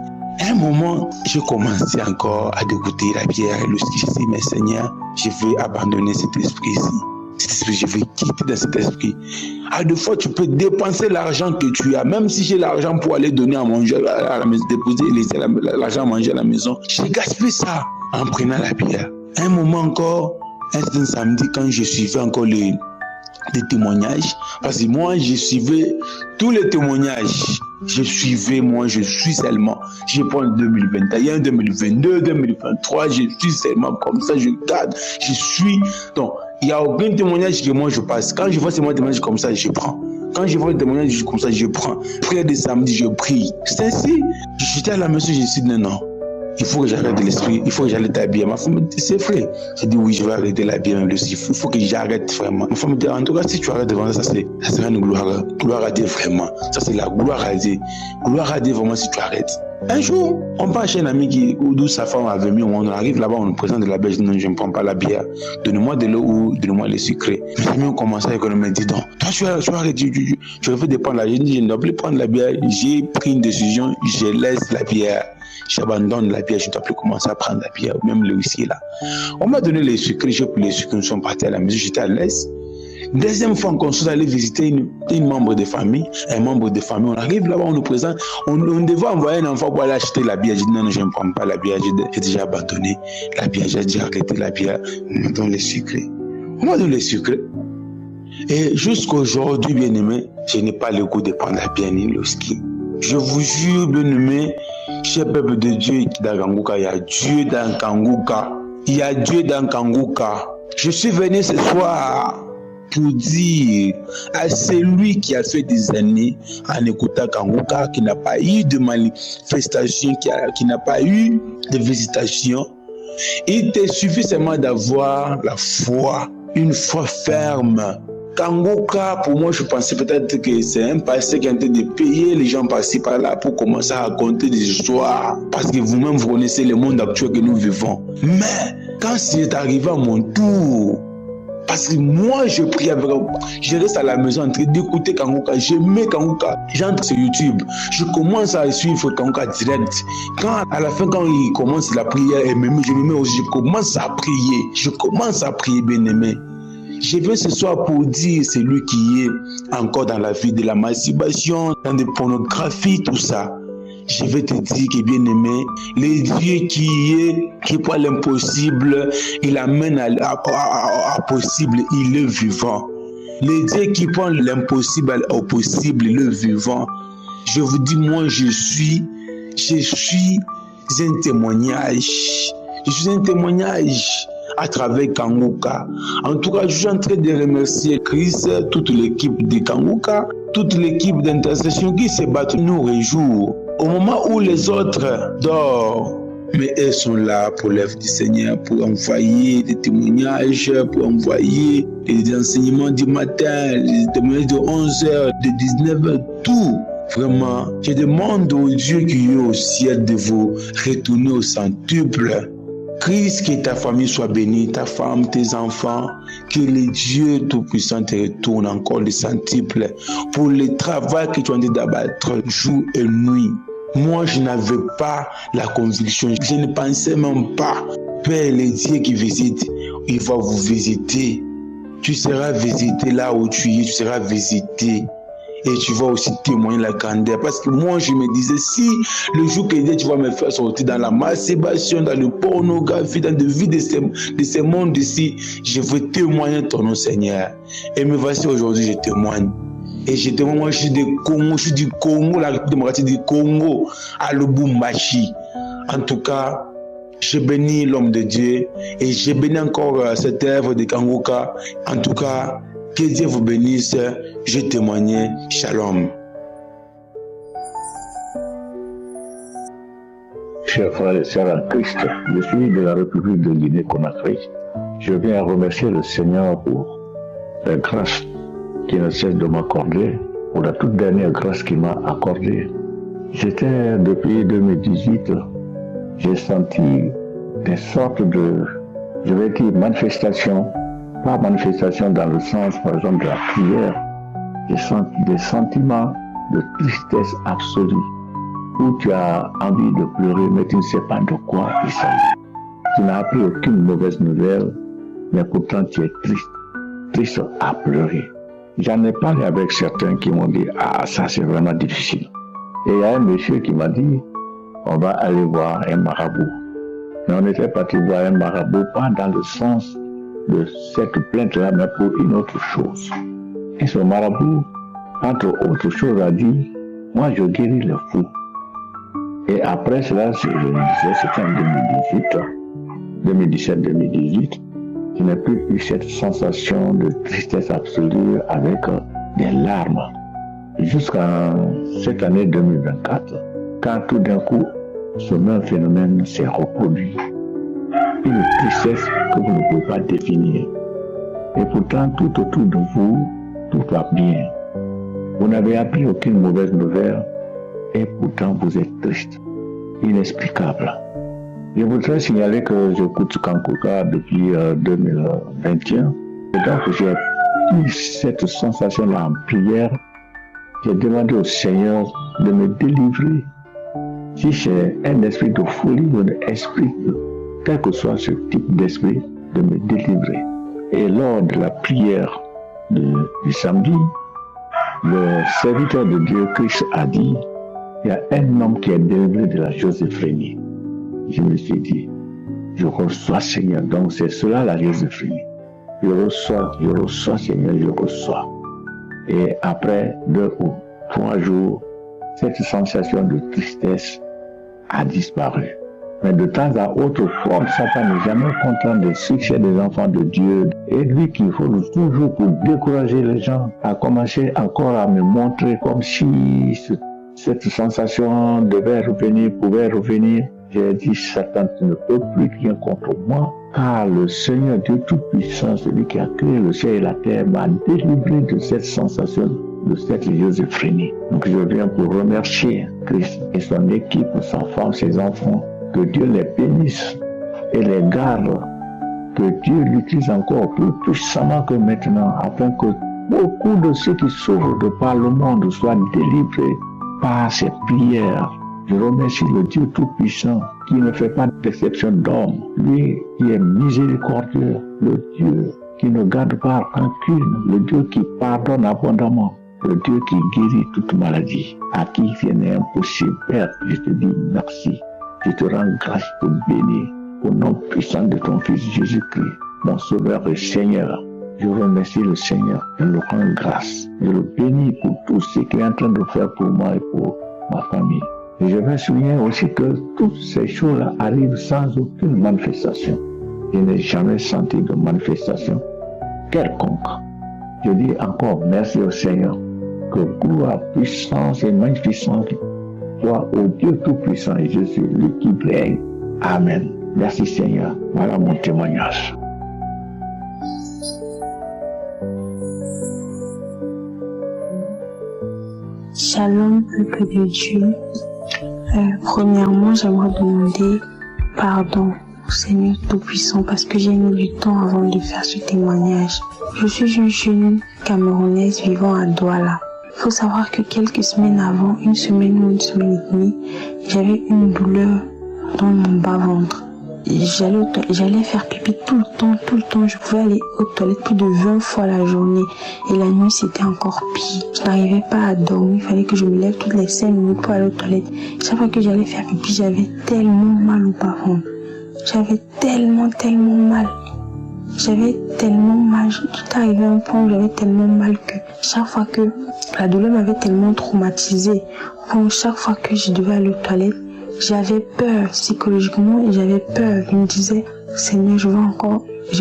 À un moment, j'ai commencé encore à dégoûter la bière et le whisky. Je dis, mais Seigneur, je vais abandonner cet esprit-ci. Je vais quitter dans cet esprit. À deux fois, tu peux dépenser l'argent que tu as, même si j'ai l'argent pour aller donner à manger à la maison, déposer, laisser l'argent à manger à la maison. J'ai gaspillé ça en prenant la bière. Un moment encore, un samedi, quand je suivais encore les témoignages, parce que moi, je suivais tous les témoignages. Je suis seulement. Je prends 2021, 2022, 2023, je suis seulement comme ça, je garde, je suis. Donc, il n'y a aucun témoignage que moi je passe. Quand je vois ces témoignages comme ça, je prends. Quand je vois des témoignages comme ça, je prends. Prière de samedi, je prie. C'est ainsi. J'étais à la maison, je me suis dit non. Il faut que j'arrête de l'esprit, il faut que j'arrête la bière. Ma femme me dit, c'est vrai. J'ai dit oui, je vais arrêter la bière, mais il faut que j'arrête vraiment. Ma femme me dit, en tout cas, si tu arrêtes de vendre ça, ça sera une gloire à Dieu vraiment. Ça, c'est la gloire à Dieu. Gloire à Dieu vraiment si tu arrêtes. Un jour, on part chez un ami d'où sa femme avait mis, on arrive là-bas, on nous présente de la bière, je dis non, je ne prends pas la bière. Donnez-moi de l'eau ou donnez-moi le sucré. Mes amis ont commencé à me dire, donc, toi, tu veux prendre la bière. Je dis, je ne dois plus prendre la bière. J'ai pris une décision, je laisse la bière. J'abandonne la bière, je ne dois plus commencer à prendre la bière, même le whisky là. On m'a donné les sucres, j'ai pris les sucres, nous sommes partis à la maison, j'étais à l'aise. Deuxième fois qu'on soit allé visiter une membre de famille, un membre de famille, on arrive là-bas, on nous présente, on devait envoyer un enfant pour aller acheter la bière. J'ai dit non, je ne prends pas la bière, j'ai déjà abandonné la bière, j'ai déjà arrêté la bière, on m'a donné les sucres. On m'a donné les sucres. Et jusqu'aujourd'hui, bien aimé, je n'ai pas le goût de prendre la bière ni le whisky. Je vous jure, bien aimé, cher peuple de Dieu dans Kanguka, il y a Dieu dans Kanguka. Il y a Dieu dans Kanguka. Je suis venu ce soir pour dire à celui qui a fait des années en écoutant Kanguka, qui n'a pas eu de manifestation, qui n'a pas eu de visitation, il te suffit seulement d'avoir la foi, une foi ferme. Kanguka, pour moi, je pensais peut-être que c'est un passé qui est en train de payer les gens par-ci par-là pour commencer à raconter des histoires. Parce que vous-même, vous connaissez le monde actuel que nous vivons. Mais quand c'est arrivé à mon tour, Parce que moi, je prie avec... Je reste à la maison en train d'écouter Kangoka. Je mets Kangoka. J'entre sur YouTube. Je commence à suivre Kangoka direct. À la fin, quand il commence la prière, je me mets aussi, je commence à prier. Je commence à prier, bien-aimé. Je viens ce soir pour dire celui qui est encore dans la vie de la masturbation, dans des pornographies, tout ça. Je vais te dire que bien aimé, le Dieu qui prend l'impossible, il amène à possible, il est vivant. Le Dieu qui prend l'impossible au possible, il est vivant. Je vous dis, moi je suis un témoignage. Je suis un témoignage à travers Kangoka. En tout cas, je suis en train de remercier Christ, toute l'équipe de Kangoka, toute l'équipe d'intercession qui se bat nous et jour. Au moment où les autres dorment, mais elles sont là pour l'œuvre du Seigneur, pour envoyer des témoignages, pour envoyer des enseignements du matin, des témoignages de 11h, de 19h, tout. Vraiment, je demande au Dieu qui est au ciel de vous retourner au centuple. Christ, que ta famille soit bénie, ta femme, tes enfants, que le Dieu Tout-Puissant te retourne encore le centuple pour le travail que tu as en train d'abattre jour et nuit. Moi, je n'avais pas la conviction, je ne pensais même pas. Père, le Dieu qui visite, il va vous visiter. Tu seras visité là où tu es, tu seras visité. Et tu vas aussi témoigner la grandeur. Parce que moi, je me disais, si le jour que tu vas me faire sortir dans la masturbation, dans la pornographie, dans la vie de ces mondes ici, je veux témoigner ton nom, Seigneur. Et me voici aujourd'hui, je témoigne. Et je témoigne, moi, je suis du Congo, la République démocratique du Congo, à Lubumbashi. En tout cas, je bénis l'homme de Dieu et je bénis encore cette œuvre de Kangoka. En tout cas, que Dieu vous bénisse. Je témoigne. Shalom. Chers frères et sœurs en Christ, je suis de la République de Guinée-Conakry. Je viens remercier le Seigneur pour la grâce qu'il ne cesse de m'accorder, pour la toute dernière grâce qu'il m'a accordée. J'étais, depuis 2018, j'ai senti des sortes de, je vais dire, manifestations. Pas manifestation dans le sens, par exemple, de la prière. J'ai senti des sentiments de tristesse absolue, où tu as envie de pleurer, mais tu ne sais pas de quoi il s'agit. Tu n'as appris aucune mauvaise nouvelle, mais pourtant tu es triste à pleurer. J'en ai parlé avec certains qui m'ont dit, ah, ça c'est vraiment difficile. Et il y a un monsieur qui m'a dit, on va aller voir un marabout. Mais on était parti voir un marabout, pas dans le sens de cette plainte-là, mais pour une autre chose. Et ce marabout, entre autres choses, a dit, moi je guéris les fous. Et après cela, je disais, c'était en 2017-2018, je n'ai plus eu cette sensation de tristesse absolue avec des larmes. Jusqu'à cette année 2024, quand tout d'un coup, ce même phénomène s'est reproduit. Une tristesse que vous ne pouvez pas définir. Et pourtant, tout autour de vous, tout va bien. Vous n'avez appris aucune mauvaise nouvelle et pourtant vous êtes triste. Inexplicable. Je voudrais signaler que j'écoute Kangoka depuis 2021. Et donc j'ai eu cette sensation-là en prière. J'ai demandé au Seigneur de me délivrer. Si j'ai un esprit de folie ou un esprit quel que soit ce type d'esprit, de me délivrer. Et lors de la prière du samedi, le serviteur de Dieu, Christ, a dit, il y a un homme qui est délivré de la schizophrénie. Je me suis dit, je reçois Seigneur, donc c'est cela la schizophrénie. Je reçois Seigneur, je reçois. Et après 2 ou 3 jours, cette sensation de tristesse a disparu. Mais de temps à autre, comme Satan n'est jamais content des succès des enfants de Dieu, et lui qu'il faut toujours pour décourager les gens, a commencé encore à me montrer comme si cette sensation devait revenir, pouvait revenir. J'ai dit, Satan, tu ne peux plus rien contre moi, car le Seigneur Dieu Tout-Puissant, celui qui a créé le ciel et la terre, m'a délivré de cette sensation, de cette schizophrénie. Donc je viens pour remercier Christ et son équipe, sa femme, ses enfants, que Dieu les bénisse et les garde que Dieu l'utilise encore plus puissamment que maintenant, afin que beaucoup de ceux qui souffrent de par le monde soient délivrés par ces prières. Je remercie le Dieu Tout-Puissant qui ne fait pas d'exception d'homme, lui qui est miséricordieux, le Dieu qui ne garde pas rancune, le Dieu qui pardonne abondamment, le Dieu qui guérit toute maladie, à qui rien n'est impossible. Père, je te dis merci, je te rends grâce, je te bénis, au nom puissant de ton Fils Jésus-Christ, mon Sauveur et Seigneur. Je remercie le Seigneur, je le rends grâce, je le bénis pour tout ce qu'il est en train de faire pour moi et pour ma famille. Et je vais souligner aussi que toutes ces choses arrivent sans aucune manifestation. Je n'ai jamais senti de manifestation quelconque. Je dis encore merci au Seigneur, que gloire, puissance et magnificence soient au Dieu Tout-Puissant et Jésus, lui qui règne. Amen. Merci Seigneur. Voilà mon témoignage. Shalom, peuple de Dieu. Premièrement, j'aimerais demander pardon au Seigneur Tout-Puissant parce que j'ai mis du temps avant de faire ce témoignage. Je suis une jeune Camerounaise vivant à Douala. Il faut savoir que quelques semaines avant, une semaine ou une semaine et demie, j'avais une douleur dans mon bas-ventre. J'allais faire pipi tout le temps. Je pouvais aller aux toilettes plus de 20 fois la journée. Et la nuit, c'était encore pire. Je n'arrivais pas à dormir. Il fallait que je me lève toutes les 5 minutes pour aller aux toilettes. Chaque fois que j'allais faire pipi, j'avais tellement mal au bas-ventre. J'avais tellement mal. J'étais arrivée à un point où j'avais tellement mal que chaque fois que la douleur m'avait tellement traumatisée, chaque fois que je devais aller aux toilettes, j'avais peur psychologiquement et j'avais peur. Je me disais, Seigneur, je vais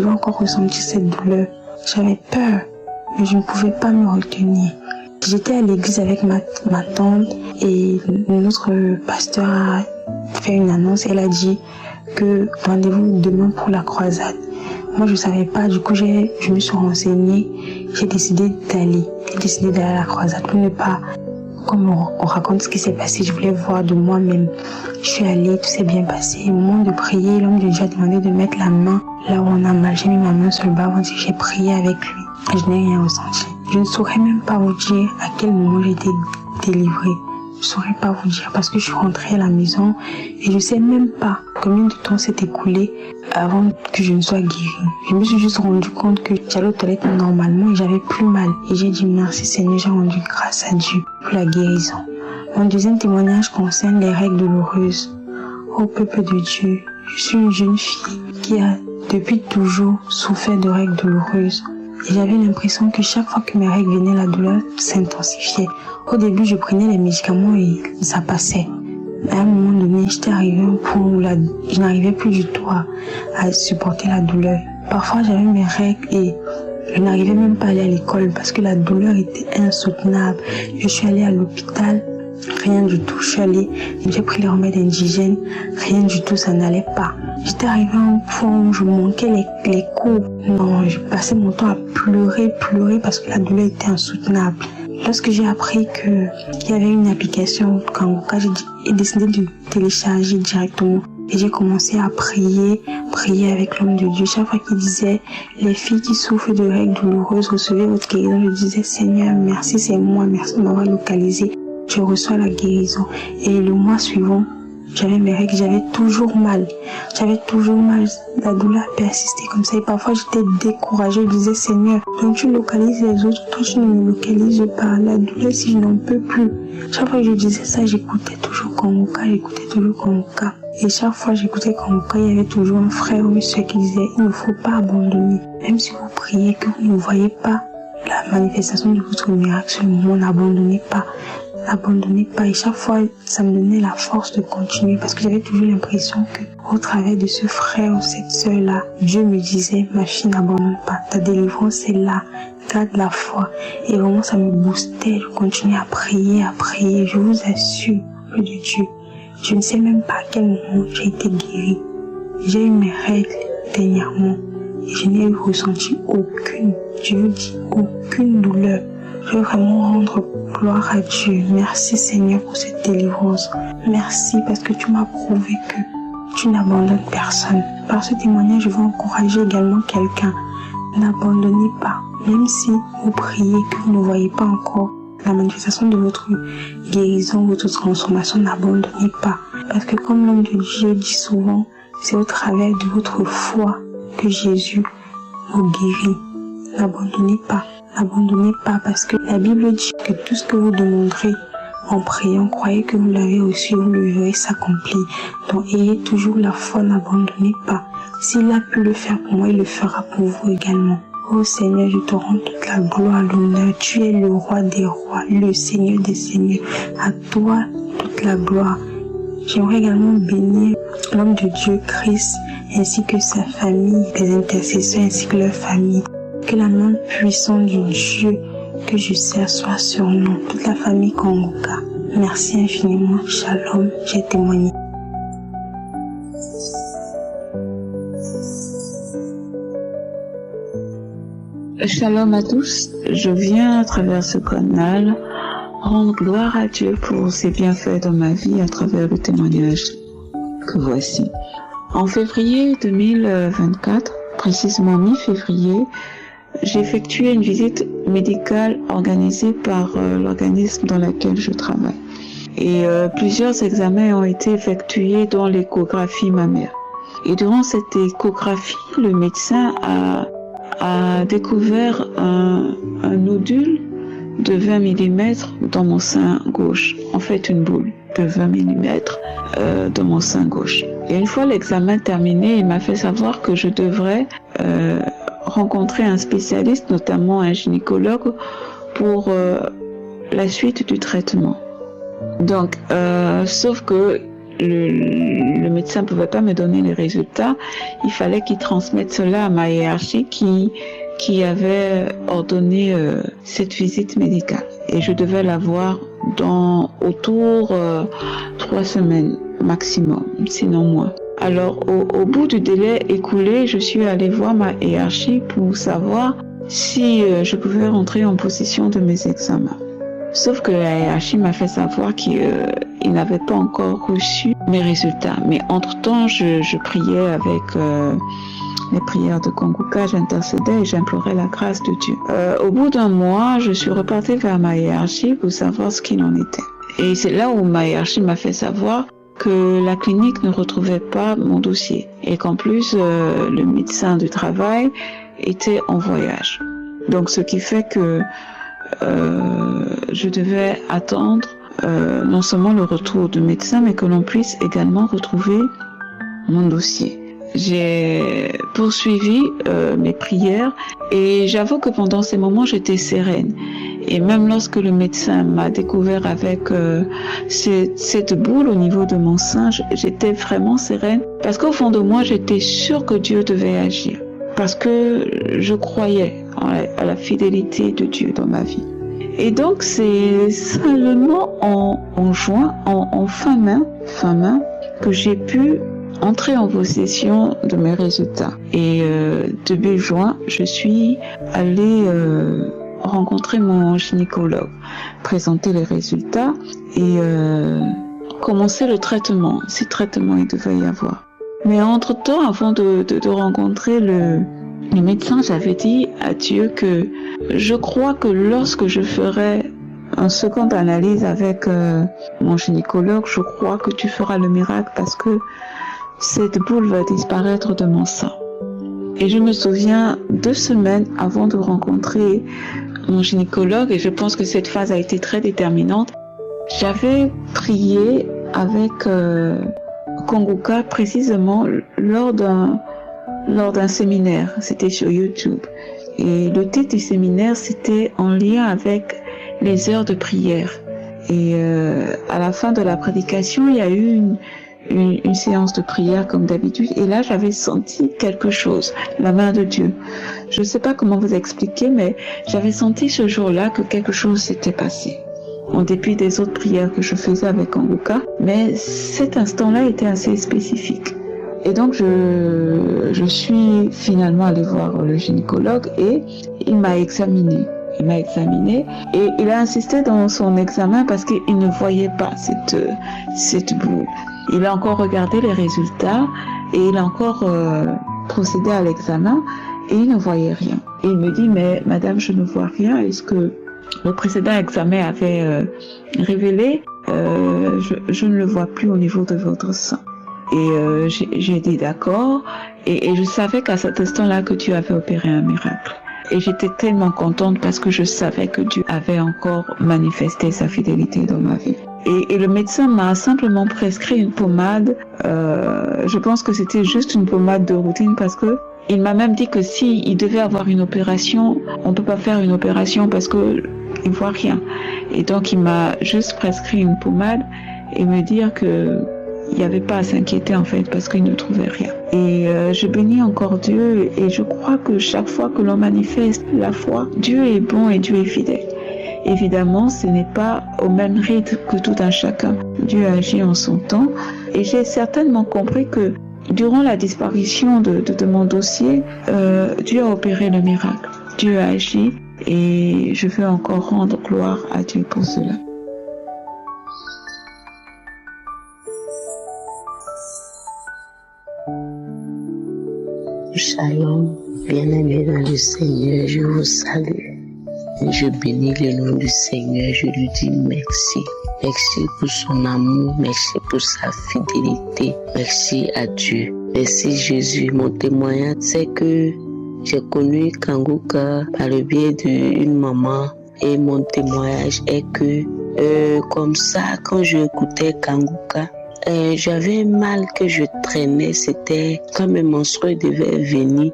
encore ressentir cette douleur. J'avais peur, mais je ne pouvais pas me retenir. J'étais à l'église avec ma tante et notre pasteur a fait une annonce. Elle a dit que rendez-vous demain pour la croisade. Moi, je savais pas. Du coup, je me suis renseignée. J'ai décidé d'aller à la croisade pour ne pas, comme on raconte ce qui s'est passé, je voulais voir de moi-même. Je suis allée, tout s'est bien passé. Au moment de prier, l'homme de Dieu a demandé de mettre la main là où on a mal. J'ai mis ma main sur le bas-ventre et j'ai prié avec lui. Et je n'ai rien ressenti. Je ne saurais même pas vous dire à quel moment j'ai été délivrée. Je ne saurais pas vous dire parce que je suis rentrée à la maison et je ne sais même pas combien de temps s'est écoulé avant que je ne sois guérie. Je me suis juste rendu compte que j'allais aux toilettes normalement et j'avais plus mal. Et j'ai dit merci Seigneur, j'ai rendu grâce à Dieu pour la guérison. Mon deuxième témoignage concerne les règles douloureuses. Ô peuple de Dieu, je suis une jeune fille qui a depuis toujours souffert de règles douloureuses. Et j'avais l'impression que chaque fois que mes règles venaient, la douleur s'intensifiait. Au début, je prenais les médicaments et ça passait. À un moment donné, j'étais arrivée au point où je n'arrivais plus du tout à supporter la douleur. Parfois, j'avais mes règles et je n'arrivais même pas à aller à l'école parce que la douleur était insoutenable. Je suis allée à l'hôpital, rien du tout. J'ai pris les remèdes indigènes, rien du tout, ça n'allait pas. J'étais arrivée à un point où je manquais les cours. Non, je passais mon temps à pleurer parce que la douleur était insoutenable. Lorsque j'ai appris qu'il y avait une application Kanguka, j'ai décidé de télécharger directement. Et j'ai commencé à prier avec l'homme de Dieu. Chaque fois qu'il disait, les filles qui souffrent de règles douloureuses, recevez votre guérison. Je disais, Seigneur, merci, c'est moi, merci de m'avoir localisé. Je reçois la guérison. Et le mois suivant, j'avais mes règles, j'avais toujours mal. La douleur persistait comme ça. Et parfois, j'étais découragée. Je disais, Seigneur, donc tu localises les autres, toi tu ne me localises pas. La douleur, si je n'en peux plus. Chaque fois que je disais ça, j'écoutais toujours Kanguka. Et chaque fois que j'écoutais Kanguka, il y avait toujours un frère ou une soeur qui disait, il ne faut pas abandonner. Même si vous priez, que vous ne voyez pas la manifestation de votre miracle sur le moment, n'abandonnez pas. Et chaque fois, ça me donnait la force de continuer parce que j'avais toujours l'impression que au travers de ce frère ou cette sœur-là, Dieu me disait, ma fille, n'abandonne pas, ta délivrance est là, garde la foi. Et vraiment, ça me boostait, je continuais à prier. Je vous assure, Dieu de Dieu, je ne sais même pas à quel moment j'ai été guérie. J'ai eu mes règles dernièrement et je n'ai ressenti aucune douleur. Je veux vraiment rendre gloire à Dieu. Merci Seigneur pour cette délivrance. Merci parce que tu m'as prouvé que tu n'abandonnes personne. Par ce témoignage, je veux encourager également quelqu'un. N'abandonnez pas, même si vous priez que vous ne voyez pas encore la manifestation de votre guérison, votre transformation, n'abandonnez pas. Parce que comme l'homme de Dieu dit souvent, c'est au travers de votre foi que Jésus vous guérit. N'abandonnez pas parce que la Bible dit que tout ce que vous demanderez en priant, croyez que vous l'avez reçu, vous le verrez s'accomplir. Donc ayez toujours la foi, n'abandonnez pas. S'il a pu le faire pour moi, il le fera pour vous également. Oh Seigneur, je te rends toute la gloire, l'honneur. Tu es le roi des rois, le Seigneur des seigneurs. À toi toute la gloire. J'aimerais également bénir l'homme de Dieu, Christ, ainsi que sa famille, les intercesseurs ainsi que leur famille. Que la main puissante du Dieu que je sers soit sur nous, toute la famille Kanguka. Merci infiniment. Shalom, j'ai témoigné. Shalom à tous. Je viens à travers ce canal rendre gloire à Dieu pour ses bienfaits dans ma vie à travers le témoignage que voici. En février 2024, précisément mi-février, j'ai effectué une visite médicale organisée par l'organisme dans lequel je travaille. Et plusieurs examens ont été effectués dont l'échographie mammaire. Et durant cette échographie, le médecin a découvert un nodule de 20 mm dans mon sein gauche. En fait, une boule de 20 mm dans mon sein gauche. Et une fois l'examen terminé, il m'a fait savoir que je devrais rencontrer un spécialiste, notamment un gynécologue, pour la suite du traitement. Donc, sauf que le médecin ne pouvait pas me donner les résultats, il fallait qu'il transmette cela à ma hiérarchie qui avait ordonné cette visite médicale. Et je devais l'avoir dans autour 3 semaines maximum, sinon moins. Alors, au bout du délai écoulé, je suis allée voir ma hiérarchie pour savoir si je pouvais rentrer en possession de mes examens. Sauf que la hiérarchie m'a fait savoir qu'il n'avait pas encore reçu mes résultats. Mais entre-temps, je priais avec les prières de Kanguka, j'intercédais et j'implorais la grâce de Dieu. Au bout d'un mois, je suis repartie vers ma hiérarchie pour savoir ce qu'il en était. Et c'est là où ma hiérarchie m'a fait savoir que la clinique ne retrouvait pas mon dossier et qu'en plus le médecin du travail était en voyage. Donc ce qui fait que je devais attendre non seulement le retour du médecin, mais que l'on puisse également retrouver mon dossier. J'ai poursuivi mes prières et j'avoue que pendant ces moments j'étais sereine. Et même lorsque le médecin m'a découvert avec cette boule au niveau de mon sein, j'étais vraiment sereine parce qu'au fond de moi j'étais sûre que Dieu devait agir. Parce que je croyais à la fidélité de Dieu dans ma vie. Et donc c'est seulement en juin, en fin mai, que j'ai pu entrer en possession de mes résultats. Et début juin, je suis allée rencontrer mon gynécologue, présenter les résultats et commencer le traitement, si traitement il devait y avoir. Mais entre-temps, avant de rencontrer le médecin, j'avais dit à Dieu que je crois que lorsque je ferai une seconde analyse avec mon gynécologue, je crois que tu feras le miracle parce que cette boule va disparaître de mon sein. Et je me souviens 2 semaines avant de rencontrer mon gynécologue, et je pense que cette phase a été très déterminante, j'avais prié avec Kanguka précisément lors d'un séminaire, c'était sur YouTube. Et le titre du séminaire, c'était en lien avec les heures de prière. Et à la fin de la prédication, il y a eu une séance de prière comme d'habitude. Et là, j'avais senti quelque chose, la main de Dieu. Je ne sais pas comment vous expliquer, mais j'avais senti ce jour-là que quelque chose s'était passé. En dépit des autres prières que je faisais avec Kanguka, mais cet instant-là était assez spécifique. Et donc je suis finalement allée voir le gynécologue et il m'a examinée. Et il a insisté dans son examen parce qu'il ne voyait pas cette boule. Il a encore regardé les résultats et il a encore procédé à l'examen et il ne voyait rien. Et il me dit, mais madame, je ne vois rien. Est-ce que le précédent examen avait révélé je ne le vois plus au niveau de votre sang. Et j'ai dit d'accord. Et je savais qu'à cet instant-là que Dieu avait opéré un miracle. Et j'étais tellement contente parce que je savais que Dieu avait encore manifesté sa fidélité dans ma vie. Et le médecin m'a simplement prescrit une pommade. Je pense que c'était juste une pommade de routine parce que il m'a même dit que si il devait avoir une opération, on peut pas faire une opération parce que il voit rien. Et donc il m'a juste prescrit une pommade et me dire que il n'y avait pas à s'inquiéter en fait parce qu'il ne trouvait rien. Et je bénis encore Dieu et je crois que chaque fois que l'on manifeste la foi, Dieu est bon et Dieu est fidèle. Évidemment, ce n'est pas au même rythme que tout un chacun. Dieu agit en son temps et j'ai certainement compris que durant la disparition de mon dossier, Dieu a opéré le miracle. Dieu a agi et je veux encore rendre gloire à Dieu pour cela. Shalom, bien-aimés dans le Seigneur, je vous salue. Je bénis le nom du Seigneur, je lui dis merci. Merci pour son amour, merci pour sa fidélité, merci à Dieu. Merci Jésus. Mon témoignage, c'est que j'ai connu Kanguka par le biais d'une maman et mon témoignage est que comme ça, quand je écoutais Kanguka, j'avais un mal que je traînais, c'était quand mes menstrues devaient venir.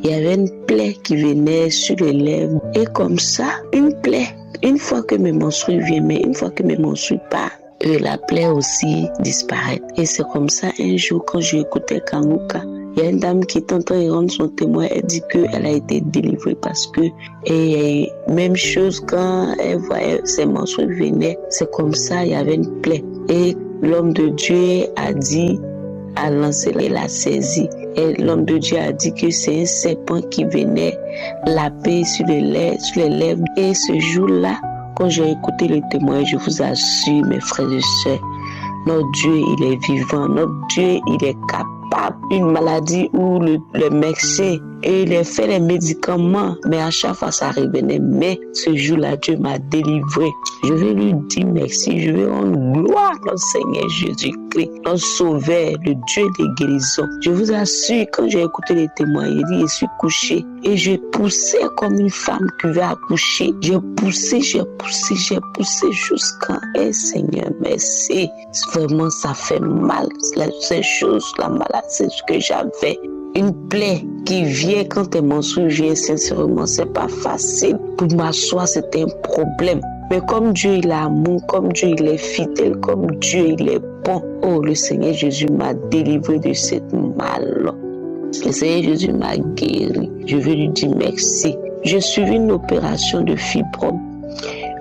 Il y avait une plaie qui venait sur les lèvres. Et comme ça, une plaie, une fois que mes menstrues viennent, mais une fois que mes menstrues partent, la plaie aussi disparaît. Et c'est comme ça, un jour, quand j'écoutais Kanguka, il y a une dame qui est en train de rendre son témoin, elle dit qu'elle a été délivrée parce que, et même chose quand elle voyait ses menstrues venaient, c'est comme ça, il y avait une plaie. Et l'homme de Dieu a dit, a lancé la saisie. Et l'homme de Dieu a dit que c'est un serpent qui venait laper sur les lèvres. Et ce jour-là, quand j'ai écouté le témoin, je vous assure, mes frères et sœurs, notre Dieu, il est vivant. Notre Dieu, il est capable. Une maladie où le médecin, et il a fait les médicaments, mais à chaque fois ça revenait. Mais ce jour-là, Dieu m'a délivré. Je vais lui dire merci. Je vais rendre gloire à notre Seigneur Jésus-Christ, notre Sauveur, le Dieu des guérisons. Je vous assure, quand j'ai écouté les témoins, il dit, je suis couché. Et je poussais comme une femme qui veut accoucher. J'ai poussé jusqu'à Seigneur, merci. Vraiment, ça fait mal. Ces choses, la maladie, c'est ce que j'avais. Une plaie qui vient quand tes menstrues viennent, sincèrement, c'est pas facile. Pour m'asseoir, c'était un problème. Mais comme Dieu, il a amour, comme Dieu, il est fidèle, comme Dieu, il est bon. Oh, le Seigneur Jésus m'a délivré de cette mal. Le Seigneur Jésus m'a guéri. Je veux lui dire merci. J'ai suivi une opération de fibrome.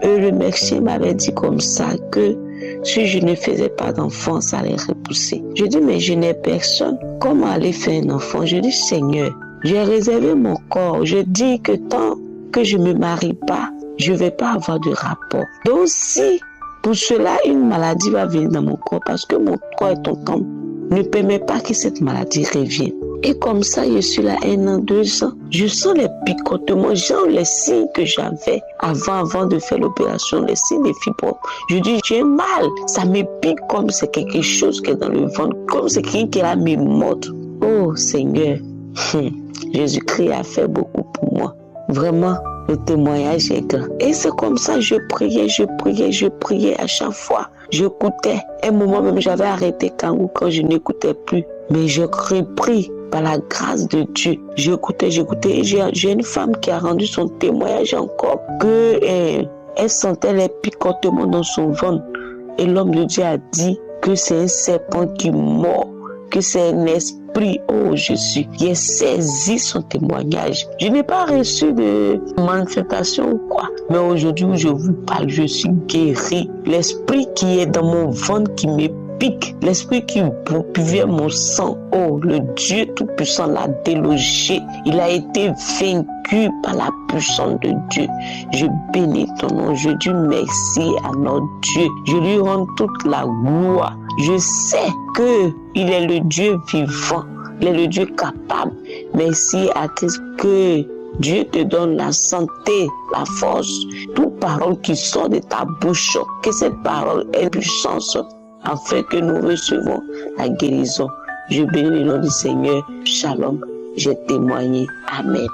Le médecin m'avait dit comme ça que si je ne faisais pas d'enfant, ça allait repousser. Je dis, mais je n'ai personne. Comment aller faire un enfant? Je dis, Seigneur, j'ai réservé mon corps. Je dis que tant que je ne me marie pas, je ne vais pas avoir de rapport. Donc si pour cela, une maladie va venir dans mon corps, parce que mon corps est ton camp, ne permet pas que cette maladie revienne. Et comme ça, je suis là 1 an, 2 ans. Je sens les picotements, genre les signes que j'avais avant de faire l'opération, les signes de fibrome. Je dis, j'ai mal. Ça me pique comme c'est quelque chose qui est dans le ventre, comme c'est quelqu'un qui a me mordre. Oh Seigneur, Jésus-Christ a fait beaucoup pour moi. Vraiment, le témoignage est grand. Et c'est comme ça, je priais à chaque fois. J'écoutais. Un moment même, j'avais arrêté quand je n'écoutais plus. Mais je repris par la grâce de Dieu. J'écoutais. Et j'ai une femme qui a rendu son témoignage encore que elle sentait les picotements dans son ventre. Et l'homme de Dieu a dit que c'est un serpent qui mord, que c'est un esprit. Oh Jésus, il a saisi son témoignage. Je n'ai pas reçu de manifestation ou quoi. Mais aujourd'hui où je vous parle, je suis guéri. L'esprit qui est dans mon ventre, qui me pique, l'esprit qui buvait mon sang. Oh, le Dieu Tout-Puissant l'a délogé. Il a été vaincu par la puissance de Dieu. Je bénis ton nom. Je dis merci à notre Dieu. Je lui rends toute la gloire. Je sais qu'il est le Dieu vivant. Il est le Dieu capable. Merci à Christ que Dieu te donne la santé, la force, toute parole qui sort de ta bouche, que cette parole ait puissance afin que nous recevons la guérison. Je bénis le nom du Seigneur. Shalom. J'ai témoigné. Amen.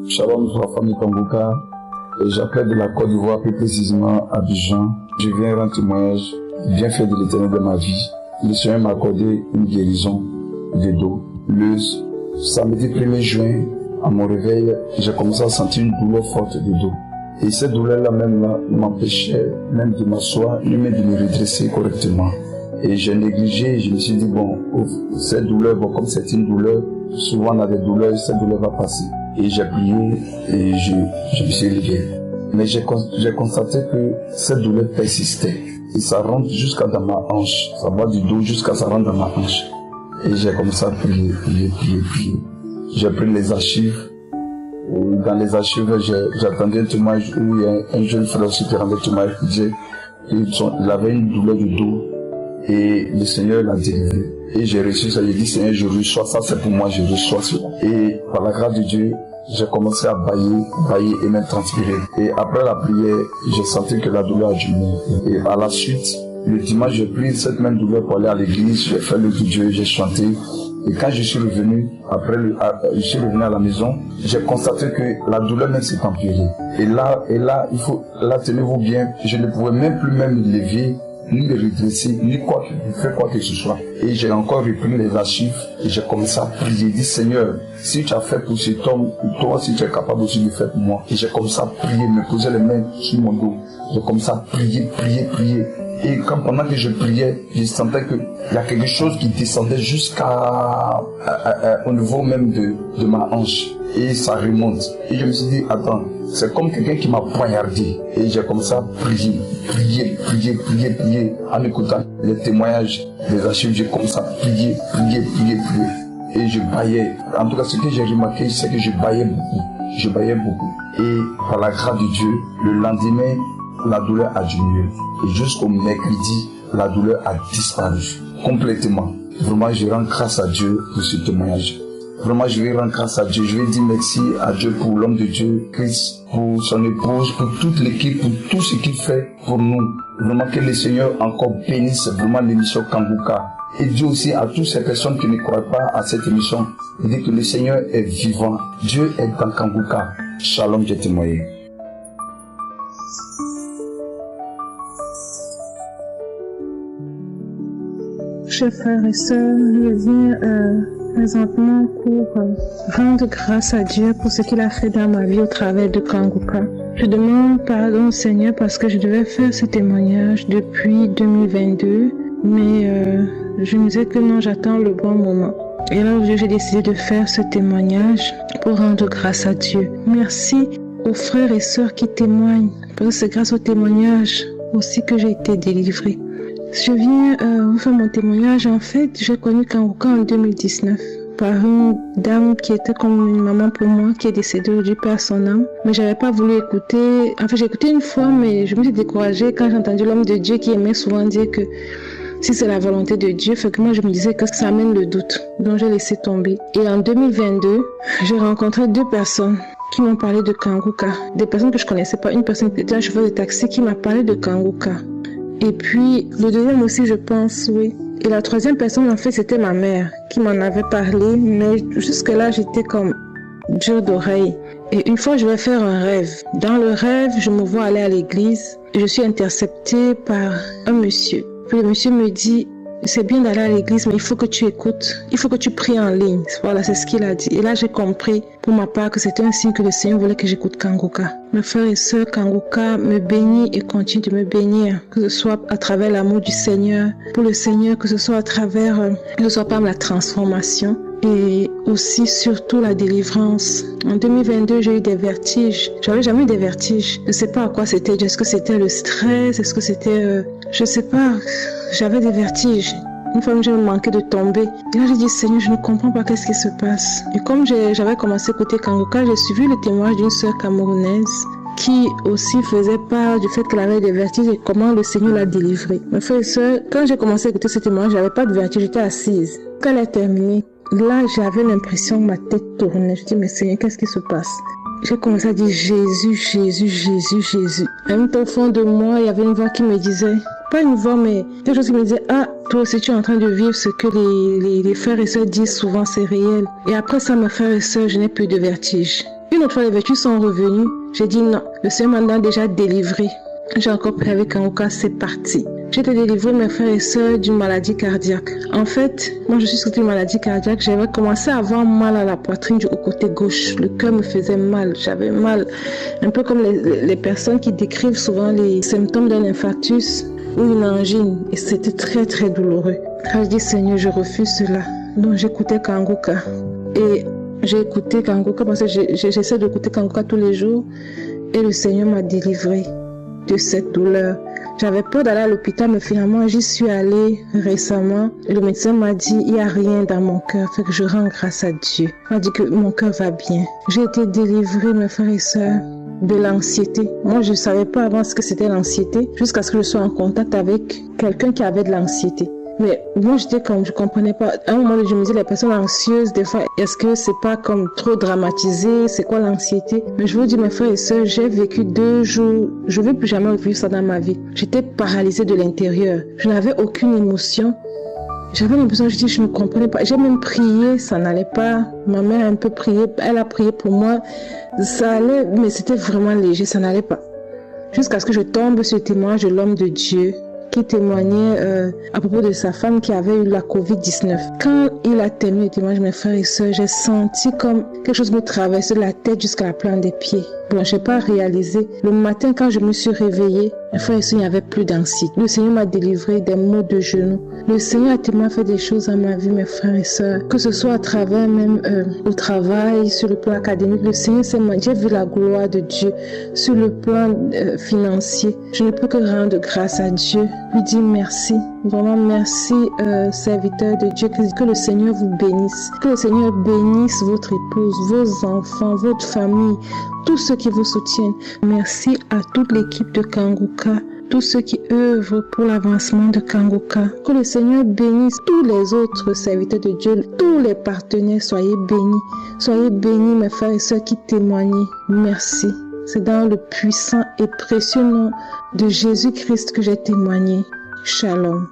Shalom, la famille Kanguka. J'appelle de la Côte d'Ivoire, plus précisément à Abidjan. Je viens rendre témoignage bien fait de l'Éternel de ma vie. Le Seigneur m'a accordé une guérison de dos. Le samedi 1er juin, à mon réveil, j'ai commencé à sentir une douleur forte de dos. Et cette douleur-là m'empêchait même de m'asseoir, ni même de me redresser correctement. Et j'ai négligé, je me suis dit, bon, cette douleur, bon, comme c'est une douleur, souvent on a des douleurs, cette douleur va passer. Et j'ai prié et je me suis levé. Mais j'ai constaté que cette douleur persistait. Et ça rentre jusqu'à dans ma hanche. Ça va du dos jusqu'à ça rentre dans ma hanche. Et j'ai commencé à prier. J'ai pris les archives. Dans les archives, j'attendais un témoignage où il y a un jeune frère aussi qui rendait témoignage qui disait qu'il avait une douleur de dos et le Seigneur l'a délivré. Et j'ai reçu ça, j'ai dit Seigneur, je reçois ça, c'est pour moi, je reçois cela. Et par la grâce de Dieu, j'ai commencé à bailler et même transpirer. Et après la prière, j'ai senti que la douleur a diminué. Et à la suite, le dimanche, j'ai pris cette même douleur pour aller à l'église, j'ai fait le tout Dieu, j'ai chanté. Et quand je suis revenu, je suis revenu à la maison, j'ai constaté que la douleur même s'est empirée. Et là, tenez-vous bien, je ne pouvais même plus me lever, ni me redresser, ni faire quoi que ce soit. Et j'ai encore repris les archives et j'ai commencé à prier. J'ai dit Seigneur, si tu as fait pour cet homme, toi si tu es capable aussi de faire pour moi. Et j'ai commencé à prier, me poser les mains sur mon dos. J'ai commencé à prier. Et pendant que je priais, je sentais qu'il y a quelque chose qui descendait au niveau même de ma hanche. Et ça remonte. Et je me suis dit, attends, c'est comme quelqu'un qui m'a poignardé. Et j'ai commencé à prier. En écoutant les témoignages des archives, j'ai commencé à prier. Et je baillais. En tout cas, ce que j'ai remarqué, c'est que je baillais beaucoup. Et par la grâce de Dieu, le lendemain, la douleur a diminué. Et jusqu'au mercredi, la douleur a disparu complètement. Vraiment, je rends grâce à Dieu pour ce témoignage. Vraiment, je vais rendre grâce à Dieu. Je vais dire merci à Dieu pour l'homme de Dieu, Christ, pour son épouse, pour toute l'équipe, pour tout ce qu'il fait pour nous. Vraiment que le Seigneur encore bénisse vraiment l'émission Kanguka. Et Dieu aussi à toutes ces personnes qui ne croient pas à cette émission. Il dit que le Seigneur est vivant. Dieu est dans Kanguka. Shalom, j'ai témoigné. Chers frères et sœurs, je viens présentement pour rendre grâce à Dieu pour ce qu'il a fait dans ma vie au travers de Kanguka. Je demande pardon au Seigneur parce que je devais faire ce témoignage depuis 2022, mais je me disais que non, j'attends le bon moment. Et là, j'ai décidé de faire ce témoignage pour rendre grâce à Dieu. Merci aux frères et sœurs qui témoignent, parce que c'est grâce au témoignage aussi que j'ai été délivrée. Je viens vous faire mon témoignage. En fait, j'ai connu Kanguka en 2019 par une dame qui était comme une maman pour moi, qui est décédée aujourd'hui, paix à son âme. Mais j'avais pas voulu écouter. En fait, j'ai écouté une fois, mais je me suis découragée quand j'ai entendu l'homme de Dieu qui aimait souvent dire que si c'est la volonté de Dieu, fait que moi je me disais que ça amène le doute. Donc j'ai laissé tomber. Et en 2022, j'ai rencontré 2 personnes qui m'ont parlé de Kanguka. Des personnes que je connaissais pas. Une personne qui était un chauffeur de taxi qui m'a parlé de Kanguka. Et puis, le deuxième aussi, je pense, oui. Et la troisième personne, en fait, c'était ma mère qui m'en avait parlé. Mais jusque-là, j'étais comme dure d'oreille. Et une fois, je vais faire un rêve. Dans le rêve, je me vois aller à l'église. Et je suis interceptée par un monsieur. Puis le monsieur me dit, c'est bien d'aller à l'église, mais il faut que tu écoutes. Il faut que tu pries en ligne. Voilà, c'est ce qu'il a dit. Et là, j'ai compris pour ma part que c'était un signe que le Seigneur voulait que j'écoute Kanguka. Mes frères et sœurs, Kanguka me bénit et continue de me bénir. Que ce soit à travers l'amour du Seigneur, pour le Seigneur, que ce soit à travers, que ce soit par la transformation. Et aussi, surtout, la délivrance. En 2022, j'ai eu des vertiges. J'avais jamais eu des vertiges. Je ne sais pas à quoi c'était. Est-ce que c'était le stress? Est-ce que c'était je sais pas, j'avais des vertiges. Une fois, j'ai manqué de tomber. Et là, j'ai dit, Seigneur, je ne comprends pas qu'est-ce qui se passe. Et comme j'avais commencé à écouter Kangoka, j'ai suivi le témoignage d'une sœur camerounaise qui aussi faisait part du fait qu'elle avait des vertiges et comment le Seigneur l'a délivrée. Mes frères et sœurs, quand j'ai commencé à écouter ce témoignage, j'avais pas de vertige, j'étais assise. Quand elle a terminé, là, j'avais l'impression que ma tête tournait. Je dis, mais Seigneur, qu'est-ce qui se passe? J'ai commencé à dire Jésus, Jésus, Jésus, Jésus. À un temps au fond de moi, il y avait une voix qui me disait, pas une voix, mais quelque chose qui me disait, ah, toi aussi tu es en train de vivre ce que les frères et sœurs disent souvent, c'est réel. Et après ça, mes frères et sœurs, je n'ai plus de vertige. Une autre fois, les vertiges sont revenus. J'ai dit non, le Seigneur m'a déjà délivré. J'ai encore prié avec Kangoka, c'est parti. J'ai été délivrée, mes frères et sœurs, d'une maladie cardiaque. En fait, moi je suis sortie d'une maladie cardiaque. J'avais commencé à avoir mal à la poitrine au côté gauche. Le cœur me faisait mal. J'avais mal. Un peu comme les personnes qui décrivent souvent les symptômes d'un infarctus ou une angine. Et c'était très très douloureux. Alors je dis Seigneur, je refuse cela. Donc j'écoutais Kangoka. Et j'ai écouté Kangoka parce que j'essaie d'écouter Kangoka tous les jours. Et le Seigneur m'a délivré de cette douleur. J'avais peur d'aller à l'hôpital, mais finalement, j'y suis allée récemment. Et le médecin m'a dit, il n'y a rien dans mon cœur. Fait que je rends grâce à Dieu. Il m'a dit que mon cœur va bien. J'ai été délivrée, mes frères et sœurs, de l'anxiété. Moi, je ne savais pas avant ce que c'était l'anxiété, jusqu'à ce que je sois en contact avec quelqu'un qui avait de l'anxiété. Mais moi, j'étais comme, je comprenais pas. À un moment, je me disais, les personnes anxieuses, des fois, est-ce que c'est pas comme trop dramatisé? C'est quoi l'anxiété? Mais je vous dis, mes frères et sœurs, j'ai vécu 2 jours. Je ne veux plus jamais vivre ça dans ma vie. J'étais paralysée de l'intérieur. Je n'avais aucune émotion. J'avais l'impression, je dis, je ne comprenais pas. J'ai même prié, ça n'allait pas. Ma mère a un peu prié, elle a prié pour moi. Ça allait, mais c'était vraiment léger, ça n'allait pas. Jusqu'à ce que je tombe sur le témoignage de l'homme de Dieu qui témoignait à propos de sa femme qui avait eu la Covid-19. Quand il a terminé le témoignage, mes frères et sœurs, j'ai senti comme quelque chose me traversait de la tête jusqu'à la plante des pieds. Bon, je n'ai pas réalisé. Le matin, quand je me suis réveillée, mes frères et sœurs, il n'y avait plus d'anxiété. Le Seigneur m'a délivré des maux de genoux. Le Seigneur a tellement fait des choses dans ma vie, mes frères et sœurs, que ce soit à travers même au travail, sur le plan académique. Le Seigneur, j'ai vu la gloire de Dieu sur le plan financier. Je ne peux que rendre grâce à Dieu, lui dire merci. Vraiment merci, serviteur de Dieu, que le Seigneur vous bénisse. Que le Seigneur bénisse votre épouse, vos enfants, votre famille, tous ceux qui vous soutiennent. Merci à toute l'équipe de Kangoka, tous ceux qui œuvrent pour l'avancement de Kangoka. Que le Seigneur bénisse tous les autres serviteurs de Dieu, tous les partenaires, soyez bénis. Soyez bénis, mes frères et sœurs qui témoignent. Merci. C'est dans le puissant et précieux nom de Jésus-Christ que j'ai témoigné. Shalom.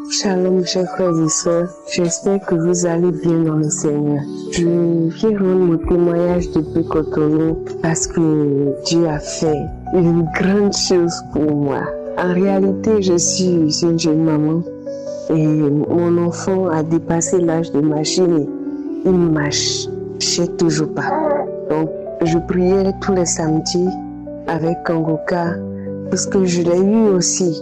Shalom, chers frères et sœurs. J'espère que vous allez bien dans le Seigneur. Je viens rendre mon témoignage depuis Cotonou parce que Dieu a fait une grande chose pour moi. En réalité, je suis une jeune maman et mon enfant a dépassé l'âge de marcher, mais il ne marchait toujours pas. Donc, je priais tous les samedis avec Kangoka parce que je l'ai eu aussi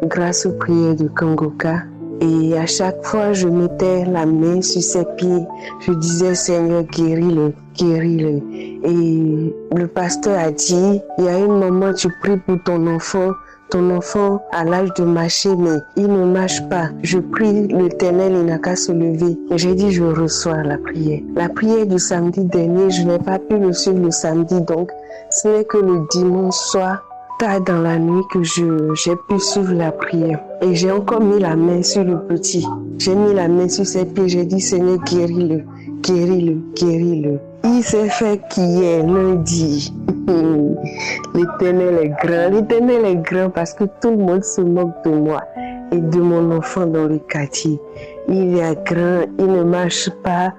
grâce aux prières de Kangoka. Et à chaque fois, je mettais la main sur ses pieds. Je disais, Seigneur, guéris-le, guéris-le. Et le pasteur a dit, il y a un moment, tu pries pour ton enfant a l'âge de marcher, mais il ne marche pas. Je prie l'Éternel, il n'a qu'à se lever. Et j'ai dit, je reçois la prière. La prière du samedi dernier, je n'ai pas pu le suivre le samedi, donc ce n'est que le dimanche soir, tard dans la nuit, que j'ai pu suivre la prière. Et j'ai encore mis la main sur le petit. J'ai mis la main sur ses pieds, j'ai dit, Seigneur, guéris-le, guéris-le, guéris-le. Il s'est fait qu'hier, lundi. L'Éternel est grand parce que tout le monde se moque de moi et de mon enfant dans le quartier. Il est grand, il ne marche pas.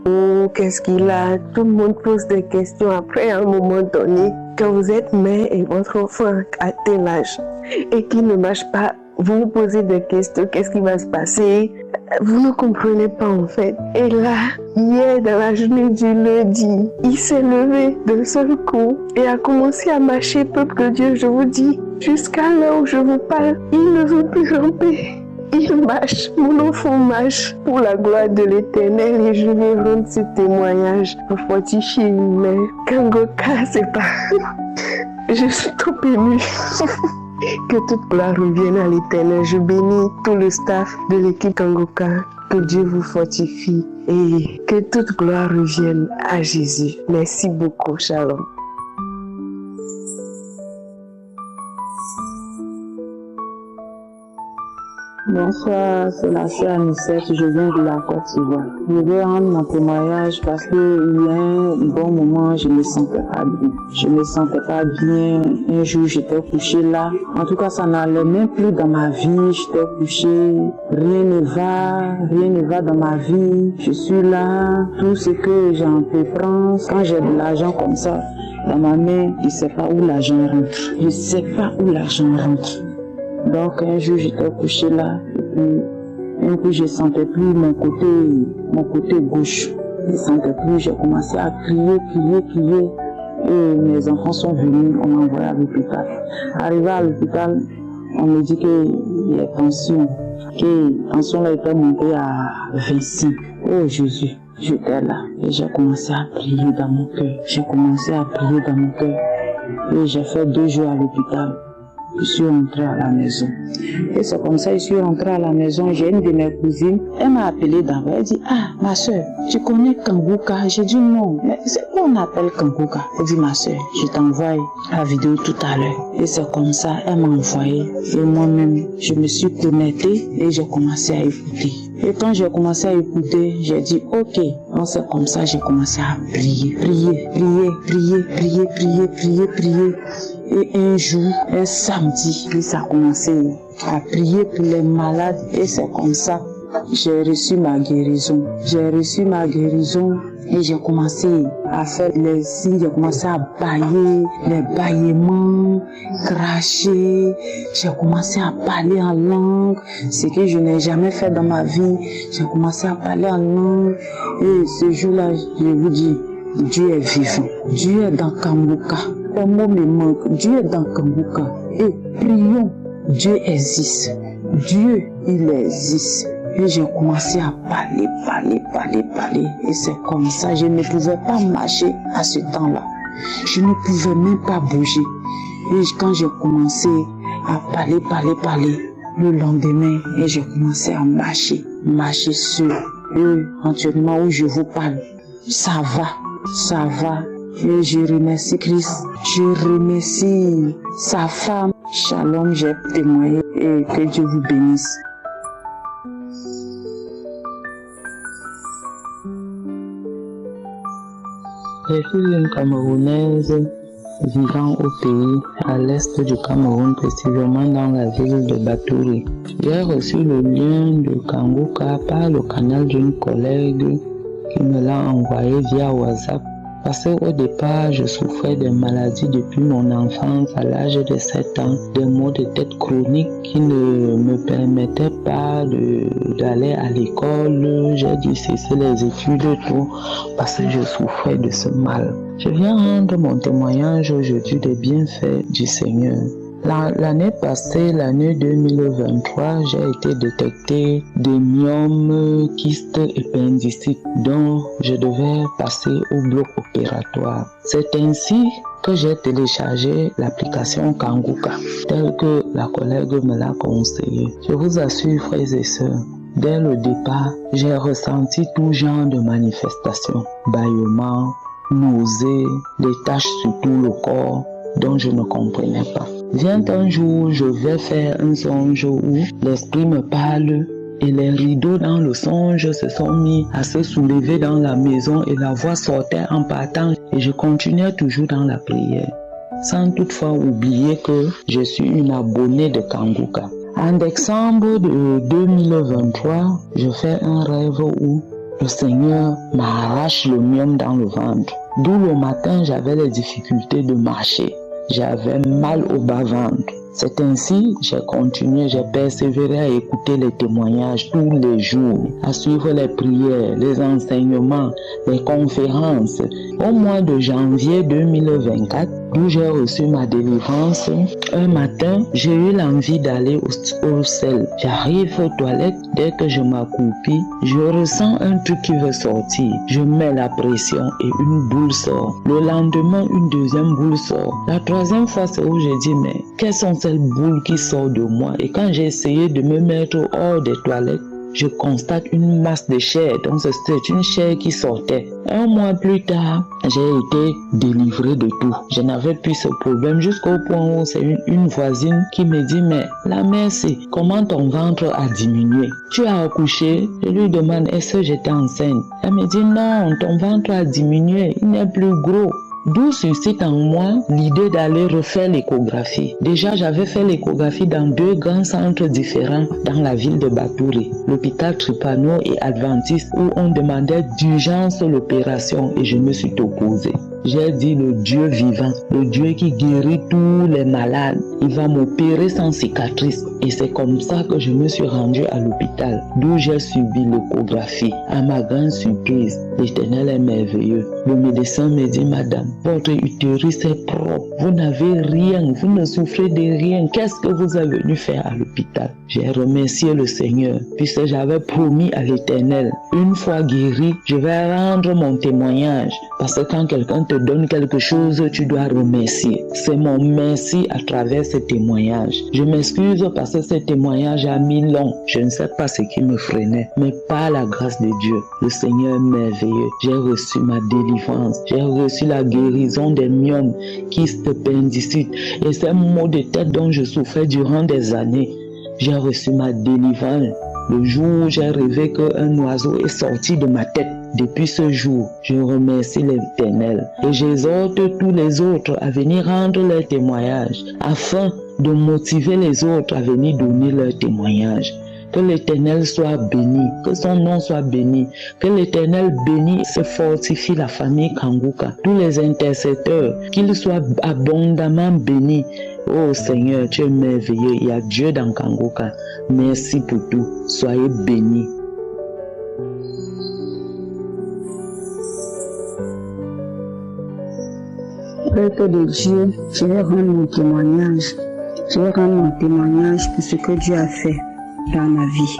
Oh, qu'est-ce qu'il a? Tout le monde pose des questions. Après, à un moment donné, quand vous êtes mère et votre enfant a tel âge et qu'il ne marche pas, vous vous posez des questions. Qu'est-ce qui va se passer? Vous ne comprenez pas en fait. Et là, hier dans la journée du lundi, il s'est levé d'un seul coup et a commencé à marcher, peuple de Dieu, je vous dis, jusqu'à là où je vous parle, il ne veut plus ramper. Il marche, mon enfant marche pour la gloire de l'Éternel et je vais rendre ce témoignage à fortifier une mère. Kangoka, c'est pas... Je suis trop émue. Que toute gloire revienne à l'Éternel. Je bénis tout le staff de l'équipe Kangoka. Que Dieu vous fortifie et que toute gloire revienne à Jésus. Merci beaucoup. Shalom. Bonsoir, c'est la sœur Anissette, je viens de la Côte d'Ivoire. Je vais rendre mon témoignage parce qu'il y a un bon moment, je ne me sentais pas bien. Je ne me sentais pas bien. Un jour, j'étais couchée là. En tout cas, ça n'allait même plus dans ma vie. J'étais couchée. Rien ne va dans ma vie. Je suis là. Tout ce que j'entreprends, quand j'ai de l'argent comme ça dans ma main, je ne sais pas où l'argent rentre. Je ne sais pas où l'argent rentre. Donc un jour j'étais couchée là et puis un coup je sentais plus mon côté gauche. Je sentais plus, j'ai commencé à crier et mes enfants sont venus, on m'a envoyé à l'hôpital. Arrivé à l'hôpital, on me dit que la tension là était montée à 25. Oh Jésus, j'étais là et j'ai commencé à prier dans mon cœur. Et j'ai fait 2 jours à l'hôpital. Je suis rentrée à la maison. Et c'est comme ça, je suis rentrée à la maison. J'ai une de mes cousines. Elle m'a appelée d'abord. Elle dit, ah, ma soeur, tu connais Kangoka? J'ai dit non. Mais c'est quoi on appelle Kangoka? Elle dit, ma soeur, je t'envoie la vidéo tout à l'heure. Et c'est comme ça, elle m'a envoyé. Et moi-même, je me suis connectée et j'ai commencé à écouter. Et quand j'ai commencé à écouter, j'ai dit, ok. Donc c'est comme ça, j'ai commencé à prier. Et un jour, un samedi, ça a commencé à prier pour les malades. Et c'est comme ça, j'ai reçu ma guérison. Et j'ai commencé à faire les signes, j'ai commencé à bailler, les bâillements, cracher. J'ai commencé à parler en langue, ce que je n'ai jamais fait dans ma vie. J'ai commencé à parler en langue. Et ce jour-là, je vous dis, Dieu est vivant. Dieu est dans Kangoka. Un mot me manque. Dieu est dans Kangoka. Et prions. Dieu existe. Dieu, il existe. Et j'ai commencé à parler. Et c'est comme ça. Je ne pouvais pas marcher à ce temps-là. Je ne pouvais même pas bouger. Et quand j'ai commencé à parler, le lendemain, et j'ai commencé à marcher sur eux. Actuellement où je vous parle, ça va. Et je remercie Christ, je remercie sa femme. Shalom, j'ai témoigné et que Dieu vous bénisse. Je suis une Camerounaise vivant au pays, à l'est du Cameroun, précisément dans la ville de Batouri. J'ai reçu le lien de Kangoka par le canal d'une collègue qui me l'a envoyé via WhatsApp. Parce qu'au départ, je souffrais de maladies depuis mon enfance à l'âge de 7 ans, des maux de tête chroniques qui ne me permettaient pas d'aller à l'école. J'ai dû cesser les études et tout parce que je souffrais de ce mal. Je viens rendre mon témoignage aujourd'hui des bienfaits du Seigneur. L'année passée, l'année 2023, j'ai été détecté des myomes, kystes appendicites dont je devais passer au bloc opératoire. C'est ainsi que j'ai téléchargé l'application Kangoka, telle que la collègue me l'a conseillé. Je vous assure, frères et sœurs, dès le départ, j'ai ressenti tout genre de manifestations, bâillements, nausées, des taches sur tout le corps dont je ne comprenais pas. Vient un jour, je vais faire un songe où l'esprit me parle et les rideaux dans le songe se sont mis à se soulever dans la maison et la voix sortait en partant et je continuais toujours dans la prière, sans toutefois oublier que je suis une abonnée de Kangoka. En décembre de 2023, je fais un rêve où le Seigneur m'arrache le myome dans le ventre. D'où le matin, j'avais les difficultés de marcher. J'avais mal au bas-ventre. C'est ainsi, j'ai continué, j'ai persévéré à écouter les témoignages tous les jours, à suivre les prières, les enseignements, les conférences. Au mois de janvier 2024, d'où j'ai reçu ma délivrance. Un matin, j'ai eu l'envie d'aller au sel. J'arrive aux toilettes, dès que je m'accroupis, je ressens un truc qui veut sortir. Je mets la pression et une boule sort. Le lendemain, une deuxième boule sort. La troisième fois, c'est où j'ai dit, mais quelles sont ces boules qui sortent de moi? Et quand j'ai essayé de me mettre hors des toilettes, je constate une masse de chair, donc c'est une chair qui sortait. Un mois plus tard, j'ai été délivré de tout. Je n'avais plus ce problème jusqu'au point où c'est une voisine qui me dit, mais la mère, c'est comment ton ventre a diminué? Tu as accouché? Je lui demande, est-ce que j'étais enceinte? Elle me dit, non, ton ventre a diminué, il n'est plus gros. D'où suscite en moi l'idée d'aller refaire l'échographie. Déjà, j'avais fait l'échographie dans 2 grands centres différents dans la ville de Batouri, l'hôpital Tripano et Adventiste, où on demandait d'urgence l'opération et je me suis opposé. J'ai dit, le Dieu vivant, le Dieu qui guérit tous les malades, il va m'opérer sans cicatrice. Et c'est comme ça que je me suis rendu à l'hôpital, d'où j'ai subi l'échographie. À ma grande surprise, l'Éternel est merveilleux. Le médecin me dit, madame, votre utérus est propre, vous n'avez rien, vous ne souffrez de rien. Qu'est-ce que vous êtes venu faire à l'hôpital? J'ai remercié le Seigneur, puisque j'avais promis à l'Éternel, une fois guéri, je vais rendre mon témoignage. Parce que quand quelqu'un te donne quelque chose, tu dois remercier. C'est mon merci à travers ce témoignage. Je m'excuse parce que ce témoignage a mis long. Je ne sais pas ce qui me freinait, mais par la grâce de Dieu, le Seigneur est merveilleux. J'ai reçu ma délivrance. J'ai reçu la guérison des myomes, kystes, appendicites et ces maux de tête dont je souffrais durant des années. J'ai reçu ma délivrance. Le jour où j'ai rêvé qu'un oiseau est sorti de ma tête. Depuis ce jour, je remercie l'Éternel et j'exhorte tous les autres à venir rendre leur témoignage afin de motiver les autres à venir donner leur témoignage. Que l'Éternel soit béni, que son nom soit béni, que l'Éternel bénisse et fortifie la famille Kanguka, tous les intercesseurs, qu'ils soient abondamment bénis. Oh Seigneur, tu es merveilleux, il y a Dieu dans Kanguka. Merci pour tout, soyez bénis. Peuple de Dieu, je vais rendre mon témoignage. Je vais rendre mon témoignage pour ce que Dieu a fait dans ma vie.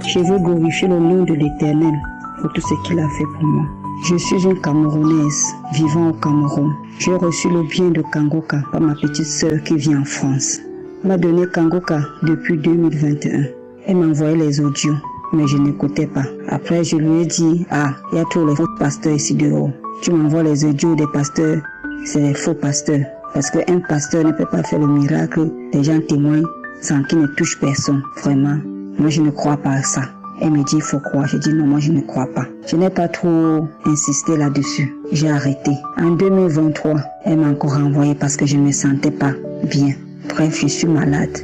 Je veux glorifier le nom de l'Éternel pour tout ce qu'il a fait pour moi. Je suis une Camerounaise vivant au Cameroun. J'ai reçu le bien de Kanguka par ma petite sœur qui vit en France. Elle m'a donné Kanguka depuis 2021. Elle m'a envoyé les audios, mais je n'écoutais pas. Après, je lui ai dit, il y a tous les faux pasteurs ici dehors. Tu m'envoies les audios des pasteurs, c'est des faux pasteurs. Parce qu'un pasteur ne peut pas faire le miracle. Les gens témoignent sans qu'il ne touche personne. Vraiment, moi je ne crois pas à ça. Elle me dit, il faut croire. Je dis, non, moi je ne crois pas. Je n'ai pas trop insisté là-dessus. J'ai arrêté. En 2023, elle m'a encore renvoyé parce que je ne me sentais pas bien. Bref, je suis malade.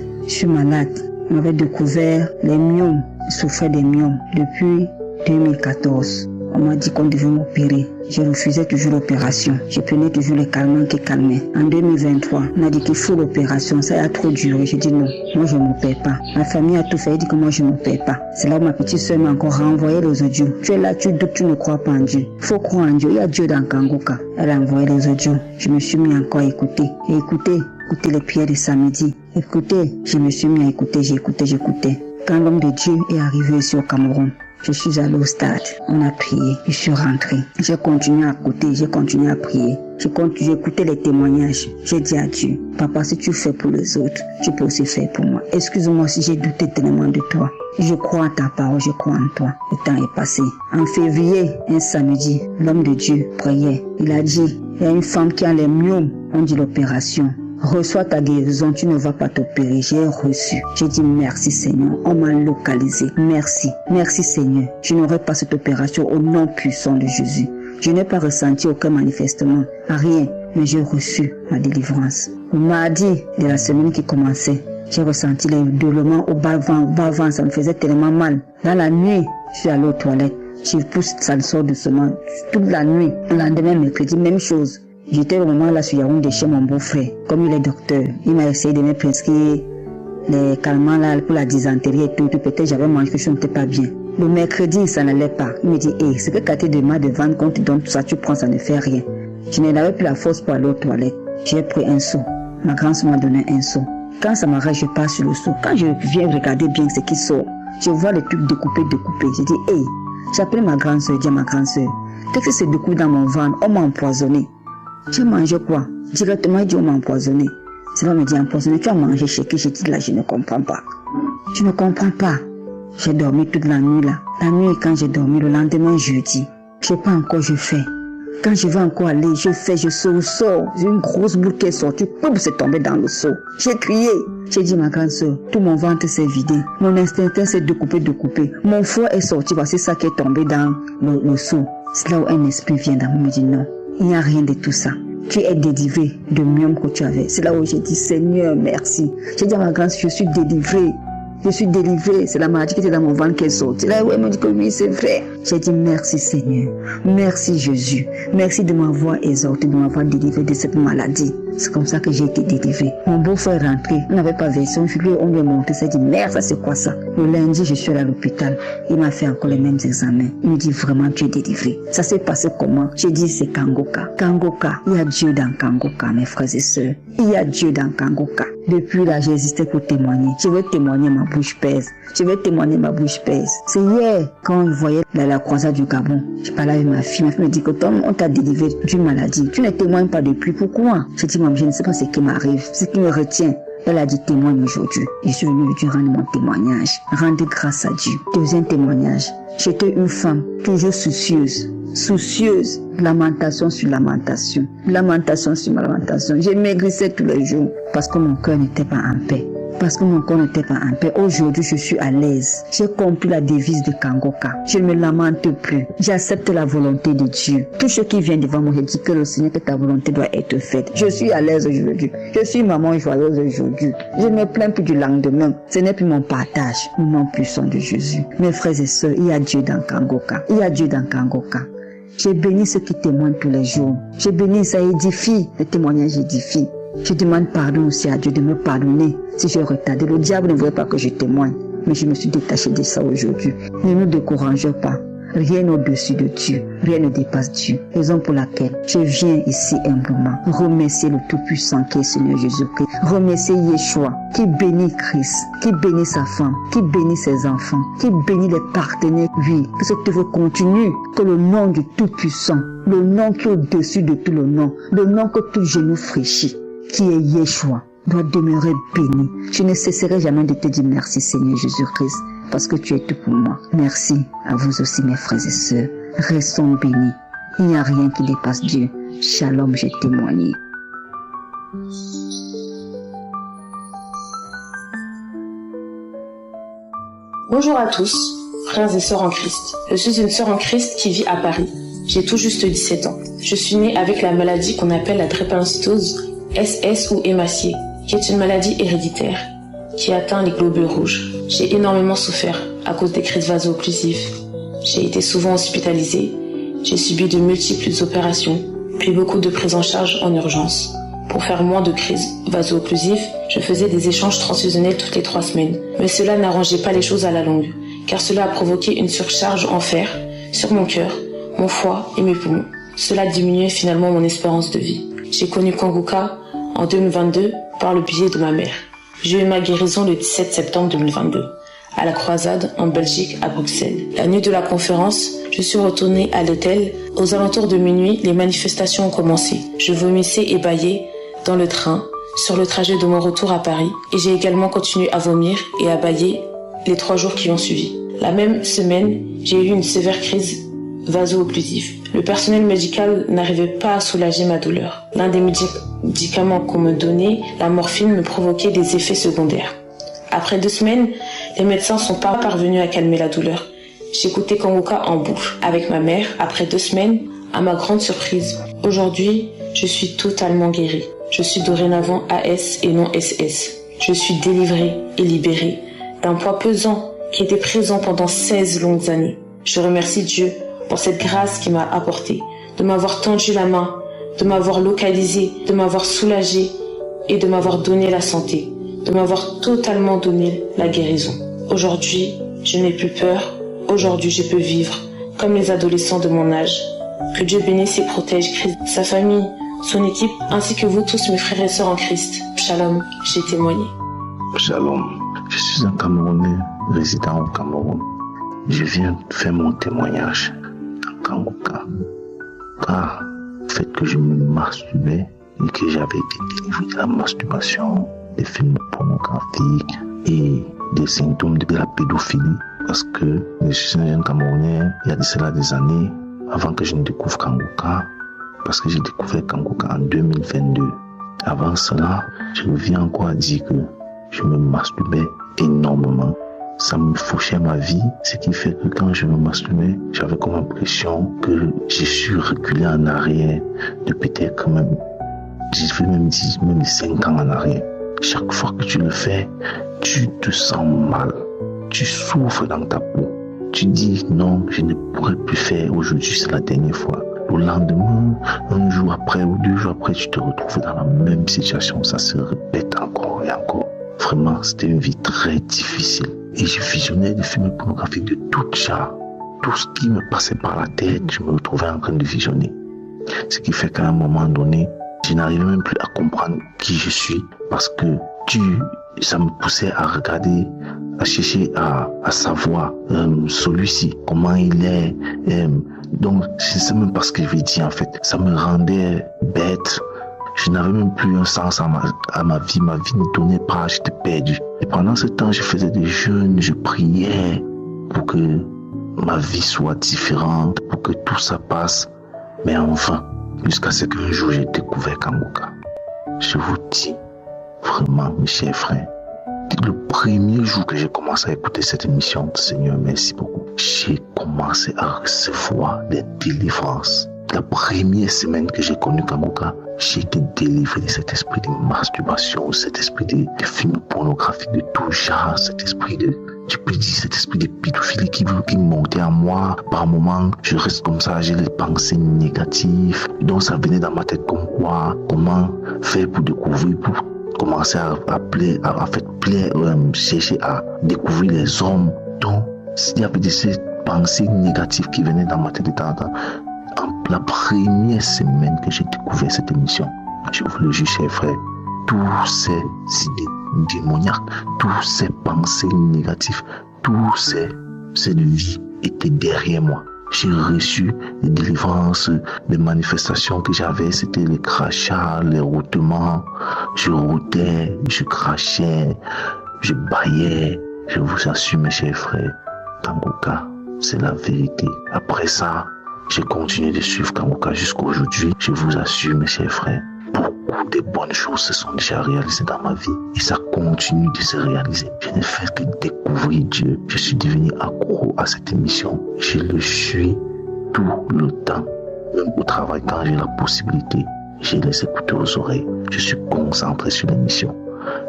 On avait découvert les myomes. Je souffrais des myomes depuis 2014. On m'a dit qu'on devait m'opérer. Je refusais toujours l'opération. Je prenais toujours les calmants qui calmaient. En 2023, on a dit qu'il faut l'opération. Ça a trop duré. J'ai dit non, moi je ne m'opère pas. Ma famille a tout fait. Elle dit que moi je ne m'opère pas. C'est là où ma petite soeur m'a encore renvoyé les audios. Tu es là, tu doutes, tu ne crois pas en Dieu. Il faut croire en Dieu. Il y a Dieu dans Kanguka. Elle a envoyé les audios. Je me suis mis encore à écouter. Et écouter les prières de samedi. Je me suis mis à écouter. J'écoutais. Quand l'homme de Dieu est arrivé ici au Cameroun, je suis allé au stade, on a prié, je suis rentré. J'ai continué à écouter, j'ai continué à prier. J'ai écouté les témoignages. J'ai dit à Dieu, papa, si tu fais pour les autres, tu peux aussi faire pour moi. Excuse-moi si j'ai douté tellement de toi. Je crois en ta parole, je crois en toi. Le temps est passé. En février, un samedi, l'homme de Dieu priait. Il a dit, il y a une femme qui a les myomes, on dit l'opération. Reçois ta guérison, tu ne vas pas t'opérer. J'ai reçu. J'ai dit merci Seigneur. On m'a localisé. Merci. Merci Seigneur. Je n'aurai pas cette opération au nom puissant de Jésus. Je n'ai pas ressenti aucun manifestement. Rien. Mais j'ai reçu ma délivrance. Le mardi de la semaine qui commençait, j'ai ressenti les douleurs au bas-vent. Ça me faisait tellement mal. Dans la nuit, je suis allé aux toilettes. Je pousse, ça sort doucement. Toute la nuit. Le lendemain, mercredi, même chose. J'étais au moment là sur Yaoundé chez mon beau-frère. Comme il est docteur, il m'a essayé de me prescrire les calmants là pour la dysenterie et tout. Peut-être j'avais mangé que je n'étais pas bien. Le mercredi, ça n'allait pas. Il me dit, ce que Cathy demande de vendre, quand tu donnes tout ça, tu prends, ça ne fait rien. Je n'avais plus la force pour aller aux toilettes. j'ai pris un seau. Ma grand-sœur m'a donné un seau. Quand ça m'arrête, je pars sur le seau. Quand je viens regarder bien ce qui sort, je vois les trucs découpés. Je dis, hey, j'appelle ma grand-sœur, je dis à ma grand-sœur, qu'est-ce que c'est découpé dans mon ventre? On m'a empoisonné. Tu as mangé quoi? Directement, il dit, on m'a empoisonné. Ça va me dire, empoisonné, tu as mangé chez qui? Je dis, là, je ne comprends pas. Je ne comprends pas. J'ai dormi toute la nuit là. La nuit, quand j'ai dormi, le lendemain, jeudi, je sais pas encore, je fais. Quand je vais encore aller, je fais, je sors. J'ai une grosse boule qui est sortie, poum, c'est tombé dans le seau. J'ai crié. J'ai dit, ma grande soeur, tout mon ventre s'est vidé. Mon instinct s'est découpé. Mon foie est sorti, parce que c'est ça qui est tombé dans le seau. C'est là où un esprit vient dans moi, me dit non, il n'y a rien de tout ça. Tu es délivré de mieux que tu avais. C'est là où j'ai dit, Seigneur, merci. J'ai dit à ma grande soeur, je suis délivré. Je suis délivrée, c'est la maladie qui était dans mon ventre qui est sortie. Là où elle m'a dit que oui, c'est vrai. J'ai dit merci Seigneur, merci Jésus, merci de m'avoir exhorté, de m'avoir délivré de cette maladie. C'est comme ça que j'ai été délivrée. Mon beau-frère est rentré, on n'avait pas version, on lui a montré, il dit merde, ça c'est quoi ça? Le lundi, je suis allée à l'hôpital, il m'a fait encore les mêmes examens. Il me dit vraiment tu es délivré. Ça s'est passé comment? J'ai dit c'est Kangoka. Kangoka, il y a Dieu dans Kangoka, mes frères et sœurs. Il y a Dieu dans Kangoka. Depuis là, j'ai hésité pour témoigner. Je vais témoigner, ma bouche pèse. C'est hier, quand je voyais la croisade du Gabon, je parlais avec ma fille me dit que Tom, on t'a délivré d'une maladie. Tu ne témoignes pas depuis, pourquoi? Je dis, maman, je ne sais pas ce qui m'arrive, ce qui me retient. Elle a dit témoigne aujourd'hui. Je suis venue aujourd'hui rendre mon témoignage. Rendre grâce à Dieu. Deuxième témoignage. J'étais une femme toujours soucieuse. Lamentation sur lamentation. Lamentation sur lamentation. J'ai maigrissé tous les jours parce que mon cœur n'était pas en paix. Aujourd'hui, je suis à l'aise. J'ai compris la devise de Kangoka. Je ne me lamente plus. J'accepte la volonté de Dieu. Tout ce qui vient devant moi, je dis que le Seigneur, que ta volonté doit être faite. Je suis à l'aise aujourd'hui. Je suis maman joyeuse aujourd'hui. Je ne me plains plus du lendemain. Ce n'est plus mon partage. Au nom puissant de Jésus. Mes frères et sœurs, il y a Dieu dans Kangoka. J'ai béni ceux qui témoignent tous les jours. J'ai béni, ça édifie. Le témoignage édifie. Je demande pardon aussi à Dieu de me pardonner si j'ai retardé. Le diable ne voulait pas que je témoigne, mais je me suis détachée de ça aujourd'hui. Ne nous décourageons pas. Rien au-dessus de Dieu. Rien ne dépasse Dieu. Raison pour laquelle je viens ici humblement remercier le Tout-Puissant qui est Seigneur Jésus-Christ. Remercier Yeshua qui bénit Christ, qui bénit sa femme, qui bénit ses enfants, qui bénit les partenaires. Oui, que cette œuvre continue. Que le nom du Tout-Puissant, le nom qui est au-dessus de tout le nom que tout genou fléchit, qui est Yeshua, doit demeurer béni. Je ne cesserai jamais de te dire merci Seigneur Jésus-Christ, parce que tu es tout pour moi. Merci à vous aussi mes frères et sœurs. Restons bénis. Il n'y a rien qui dépasse Dieu. Shalom, j'ai témoigné. Bonjour à tous, frères et sœurs en Christ. Je suis une sœur en Christ qui vit à Paris. J'ai tout juste 17 ans. Je suis née avec la maladie qu'on appelle la drépanocytose SS ou hémaciée, qui est une maladie héréditaire qui atteint les globules rouges. J'ai énormément souffert à cause des crises vaso-occlusives. J'ai été souvent hospitalisée, j'ai subi de multiples opérations, puis beaucoup de prises en charge en urgence. Pour faire moins de crises vaso-occlusives, je faisais des échanges transfusionnels toutes les 3 semaines. Mais cela n'arrangeait pas les choses à la longue, car cela a provoqué une surcharge en fer sur mon cœur, mon foie et mes poumons. Cela diminuait finalement mon espérance de vie. J'ai connu Kangoka en 2022 par le biais de ma mère. J'ai eu ma guérison le 17 septembre 2022, à la croisade en Belgique, à Bruxelles. La nuit de la conférence, je suis retournée à l'hôtel. Aux alentours de minuit, les manifestations ont commencé. Je vomissais et bâillais dans le train, sur le trajet de mon retour à Paris, et j'ai également continué à vomir et à bâiller les 3 jours qui ont suivi. La même semaine, j'ai eu une sévère crise vaso-occlusive. Le personnel médical n'arrivait pas à soulager ma douleur. L'un des médicaments qu'on me donnait, la morphine, me provoquait des effets secondaires. Après 2 semaines, les médecins sont pas parvenus à calmer la douleur. J'écoutais Kangoka en boucle avec ma mère après 2 semaines, à ma grande surprise. Aujourd'hui, je suis totalement guérie. Je suis dorénavant AS et non SS. Je suis délivrée et libérée d'un poids pesant qui était présent pendant 16 longues années. Je remercie Dieu pour cette grâce qu'il m'a apportée, de m'avoir tendu la main, de m'avoir localisé, de m'avoir soulagé et de m'avoir donné la santé, de m'avoir totalement donné la guérison. Aujourd'hui, je n'ai plus peur. Aujourd'hui, je peux vivre comme les adolescents de mon âge. Que Dieu bénisse et protège Christ, sa famille, son équipe, ainsi que vous tous mes frères et sœurs en Christ. Shalom, j'ai témoigné. Shalom, je suis un Camerounais résidant au Cameroun. Je viens faire mon témoignage dans Kangoka. Car le fait que je me masturbais et que j'avais été délivré de la masturbation, des films pornographiques et des symptômes de la pédophilie, parce que je suis un jeune Camerounais, il y a de cela des années, avant que je ne découvre Kangoka, parce que j'ai découvert Kangoka en 2022. Avant cela, je reviens encore à dire que je me masturbais énormément. Ça me fauchait ma vie, ce qui fait que quand je me masturbais, j'avais comme impression que je suis reculé en arrière de peut-être quand même, je vais même dire, même 5 ans en arrière. Chaque fois que tu le fais, tu te sens mal, tu souffres dans ta peau. Tu dis non, je ne pourrai plus faire, aujourd'hui c'est la dernière fois. Le lendemain, un jour après ou 2 jours après, tu te retrouves dans la même situation, ça se répète encore et encore. Vraiment, c'était une vie très difficile. Et je visionnais des films pornographiques de tout genre. Tout ce qui me passait par la tête, je me retrouvais en train de visionner. Ce qui fait qu'à un moment donné, je n'arrivais même plus à comprendre qui je suis parce que ça me poussait à regarder, à chercher à savoir celui-ci, comment il est. Donc, je ne sais même pas ce que je vais dire en fait. Ça me rendait bête. Je n'avais même plus un sens à ma vie. Ma vie ne tournait pas, j'étais perdu. Et pendant ce temps, je faisais des jeûnes, je priais pour que ma vie soit différente, pour que tout ça passe. Mais enfin, jusqu'à ce qu'un jour j'ai découvert Kangoka. Je vous dis, vraiment, mes chers frères, le premier jour que j'ai commencé à écouter cette émission, Seigneur, merci beaucoup, j'ai commencé à recevoir des délivrances. La première semaine que j'ai connu Kangoka, j'ai été délivré de cet esprit de masturbation, cet esprit de films pornographiques de tout genre, cet esprit de pédophilie qui montait en moi. Par moments, je reste comme ça, j'ai des pensées négatives. Donc ça venait dans ma tête comme quoi, comment faire pour découvrir, pour commencer à chercher à découvrir les hommes. Donc, il y avait ces pensées négatives qui venaient dans ma tête de temps en temps. La première semaine que j'ai découvert cette émission, je vous le jure, chers frères, tous ces idées démoniaques, tous ces pensées négatives, cette vie était derrière moi. J'ai reçu des délivrances, des manifestations que j'avais, c'était les crachats, les rôtements. Je rôtais, je crachais, je baillais. Je vous assure, mes chers frères, Kangoka, c'est la vérité. Après ça, j'ai continué de suivre Kangoka jusqu'à aujourd'hui. Je vous assure, mes chers frères, beaucoup de bonnes choses se sont déjà réalisées dans ma vie. Et ça continue de se réaliser. Je n'ai fait que découvrir Dieu. Je suis devenu accro à cette émission. Je le suis tout le temps. Même au travail, quand j'ai la possibilité, j'ai les écouteurs aux oreilles. Je suis concentré sur l'émission.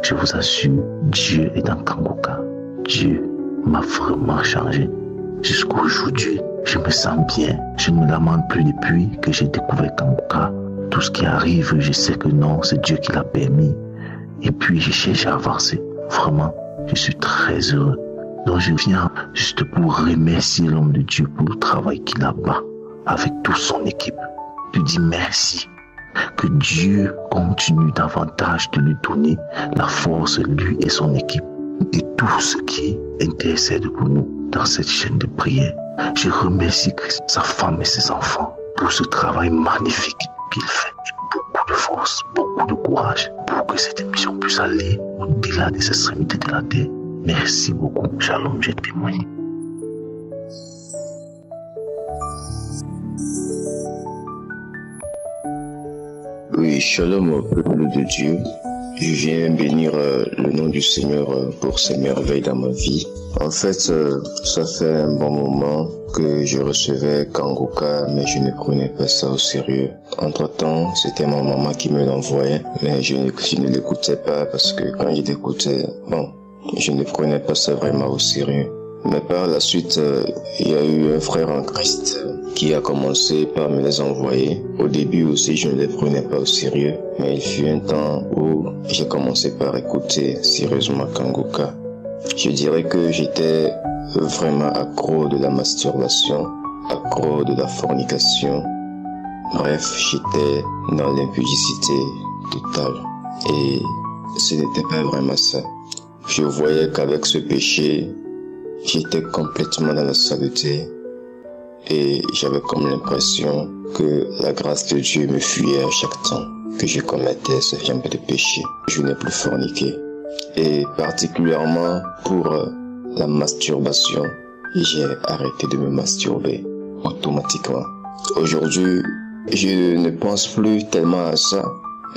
Je vous assure, Dieu est dans Kangoka. Dieu m'a vraiment changé. Jusqu'à aujourd'hui, je me sens bien. Je ne me lamente plus depuis que j'ai découvert Kangoka. Tout ce qui arrive, je sais que non, c'est Dieu qui l'a permis. Et puis, je cherche à avancer. Vraiment, je suis très heureux. Donc, je viens juste pour remercier l'homme de Dieu pour le travail qu'il a bas avec toute son équipe. Je dis merci. Que Dieu continue davantage de lui donner la force, lui et son équipe. Et tout ce qui intercède pour nous dans cette chaîne de prière. Je remercie Christ, sa femme et ses enfants pour ce travail magnifique qu'il fait. Beaucoup de force, beaucoup de courage pour que cette émission puisse aller au-delà des extrémités de la terre. Merci beaucoup. Shalom, j'ai témoigné. Oui, shalom au peuple de Dieu. Je viens bénir le nom du Seigneur pour ses merveilles dans ma vie. En fait, ça fait un bon moment que je recevais Kangoka, mais je ne prenais pas ça au sérieux. Entre-temps, c'était ma maman qui me l'envoyait, mais je ne l'écoutais pas parce que quand je l'écoutais, je ne prenais pas ça vraiment au sérieux. Mais par la suite, il y a eu un frère en Christ qui a commencé par me les envoyer. Au début aussi, je ne les prenais pas au sérieux, mais il fut un temps où j'ai commencé par écouter sérieusement Kangoka. Je dirais que j'étais vraiment accro de la masturbation, accro de la fornication, Bref, j'étais dans l'impudicité totale. Et ce n'était pas vraiment ça. Je voyais qu'avec ce péché, j'étais complètement dans la saleté. Et j'avais comme l'impression que la grâce de Dieu me fuyait à chaque temps que je commettais ce genre de péché. Je n'ai plus forniqué. Et particulièrement pour la masturbation, j'ai arrêté de me masturber automatiquement. Aujourd'hui, je ne pense plus tellement à ça.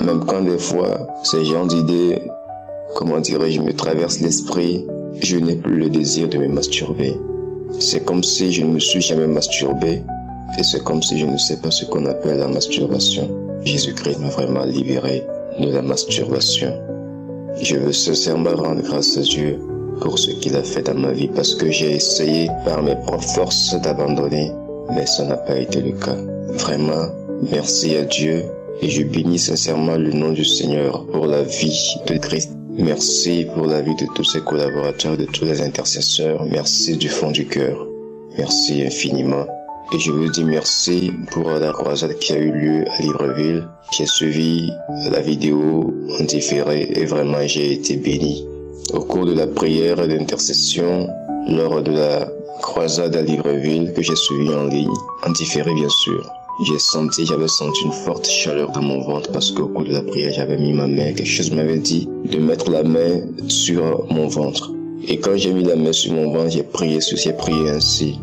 Même quand des fois, ces genres d'idées, comment dirais-je, me traversent l'esprit, je n'ai plus le désir de me masturber. C'est comme si je ne me suis jamais masturbé et c'est comme si je ne sais pas ce qu'on appelle la masturbation. Jésus-Christ m'a vraiment libéré de la masturbation. Je veux sincèrement rendre grâce à Dieu pour ce qu'il a fait dans ma vie parce que j'ai essayé par mes propres forces d'abandonner, mais ça n'a pas été le cas. Vraiment, merci à Dieu et je bénis sincèrement le nom du Seigneur pour la vie de Christ. Merci pour la vie de tous ses collaborateurs, de tous les intercesseurs. Merci du fond du cœur. Merci infiniment. Et je veux dire merci pour la croisade qui a eu lieu à Libreville. J'ai suivi la vidéo en différé et vraiment j'ai été béni. Au cours de la prière et d'intercession, lors de la croisade à Libreville que j'ai suivie en ligne, en différé bien sûr, j'avais senti une forte chaleur dans mon ventre parce qu'au cours de la prière, j'avais mis ma main. Quelque chose m'avait dit de mettre la main sur mon ventre. Et quand j'ai mis la main sur mon ventre, j'ai prié ainsi.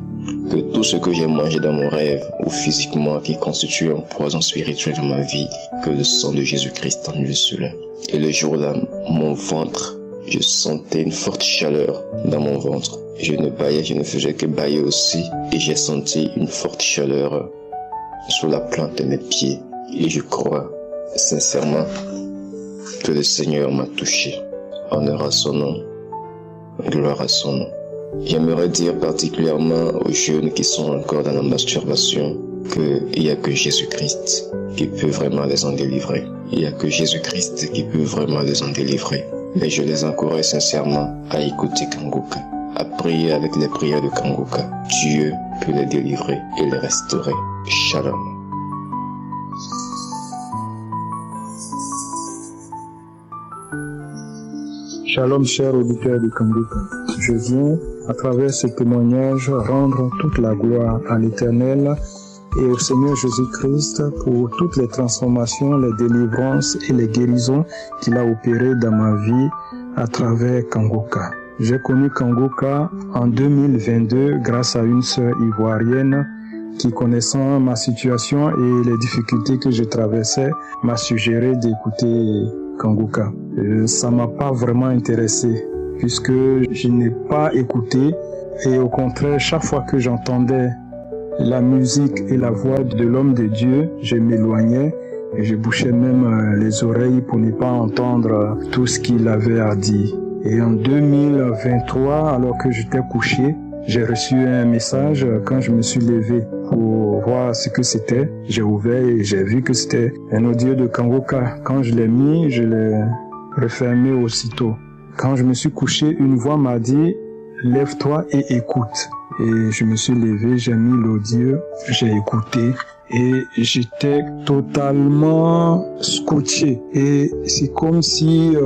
Que tout ce que j'ai mangé dans mon rêve ou physiquement qui constitue un poison spirituel dans ma vie, que le sang de Jésus-Christ enlève cela. Et le jour-là, mon ventre, je sentais une forte chaleur dans mon ventre. Je ne baillais, je ne faisais que bailler aussi. Et j'ai senti une forte chaleur sous la plante de mes pieds. Et je crois sincèrement que le Seigneur m'a touché. Honneur à son nom, gloire à son nom. J'aimerais dire particulièrement aux jeunes qui sont encore dans la masturbation qu'il n'y a que Jésus-Christ qui peut vraiment les en délivrer. Il n'y a que Jésus-Christ qui peut vraiment les en délivrer. Et je les encourage sincèrement à écouter Kanguka, à prier avec les prières de Kanguka. Dieu peut les délivrer et les restaurer. Shalom. Shalom, chers auditeurs de Kanguka. Je viens, à travers ce témoignage, rendre toute la gloire à l'Éternel et au Seigneur Jésus-Christ pour toutes les transformations, les délivrances et les guérisons qu'il a opérées dans ma vie à travers Kanguka. J'ai connu Kanguka en 2022 grâce à une sœur ivoirienne qui, connaissant ma situation et les difficultés que je traversais, m'a suggéré d'écouter Kanguka. Ça m'a pas vraiment intéressé puisque je n'ai pas écouté et au contraire, chaque fois que j'entendais la musique et la voix de l'homme de Dieu, je m'éloignais et je bouchais même les oreilles pour ne pas entendre tout ce qu'il avait à dire. Et en 2023, alors que j'étais couché, j'ai reçu un message quand je me suis levé pour voir ce que c'était. J'ai ouvert et j'ai vu que c'était un audio de Kanguka. Quand je l'ai mis, je l'ai refermé aussitôt. Quand je me suis couché, une voix m'a dit « Lève-toi et écoute ». Et je me suis levé, j'ai mis l'audio, j'ai écouté et j'étais totalement scotché. Et c'est comme si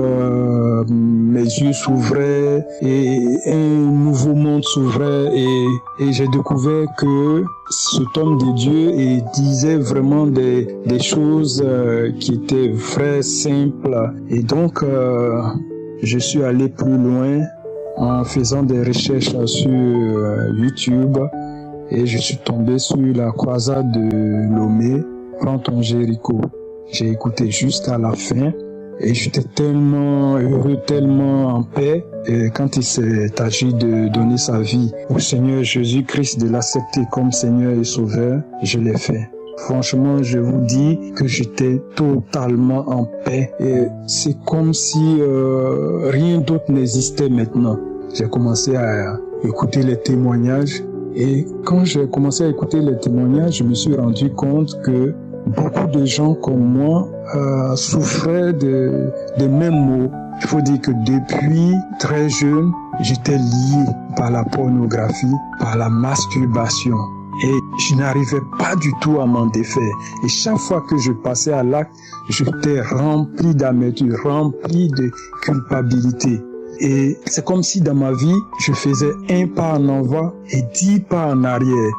mes yeux s'ouvraient et un nouveau monde s'ouvrait et j'ai découvert que cet homme de Dieu disait vraiment des choses qui étaient vraies, simples. Et donc, je suis allé plus loin en faisant des recherches sur YouTube et je suis tombé sur la croisade de Lomé, Fronton Jéricho. J'ai écouté juste à la fin et j'étais tellement heureux, tellement en paix. Et quand il s'est agi de donner sa vie au Seigneur Jésus-Christ, de l'accepter comme Seigneur et Sauveur, je l'ai fait. Franchement, je vous dis que j'étais totalement en paix et c'est comme si rien d'autre n'existait maintenant. J'ai commencé à écouter les témoignages et quand j'ai commencé à écouter les témoignages, je me suis rendu compte que beaucoup de gens comme moi souffraient des mêmes maux. Il faut dire que depuis très jeune, j'étais lié par la pornographie, par la masturbation. Et je n'arrivais pas du tout à m'en défaire. Et chaque fois que je passais à l'acte, j'étais rempli d'amertume, rempli de culpabilité. Et c'est comme si dans ma vie, je faisais un pas en avant et 10 pas en arrière.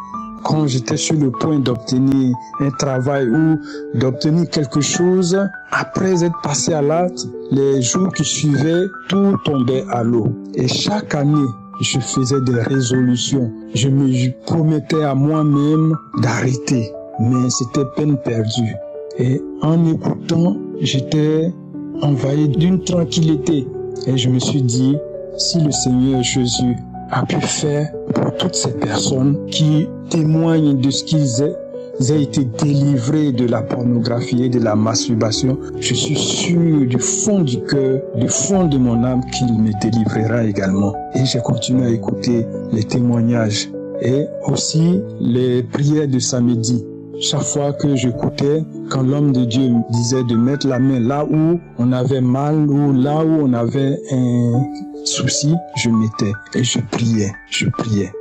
Quand j'étais sur le point d'obtenir un travail ou d'obtenir quelque chose, après être passé à l'acte, les jours qui suivaient, tout tombait à l'eau. Et chaque année, je faisais des résolutions. Je me promettais à moi-même d'arrêter. Mais c'était peine perdue. Et en écoutant, j'étais envahi d'une tranquillité. Et je me suis dit, si le Seigneur Jésus a pu faire pour toutes ces personnes qui témoignent de ce qu'ils aient été délivrés de la pornographie et de la masturbation, je suis sûr du fond du cœur, du fond de mon âme qu'il me délivrera également. Et j'ai continué à écouter les témoignages et aussi les prières de samedi. Chaque fois que j'écoutais, quand l'homme de Dieu me disait de mettre la main là où on avait mal ou là où on avait un souci, je mettais et je priais.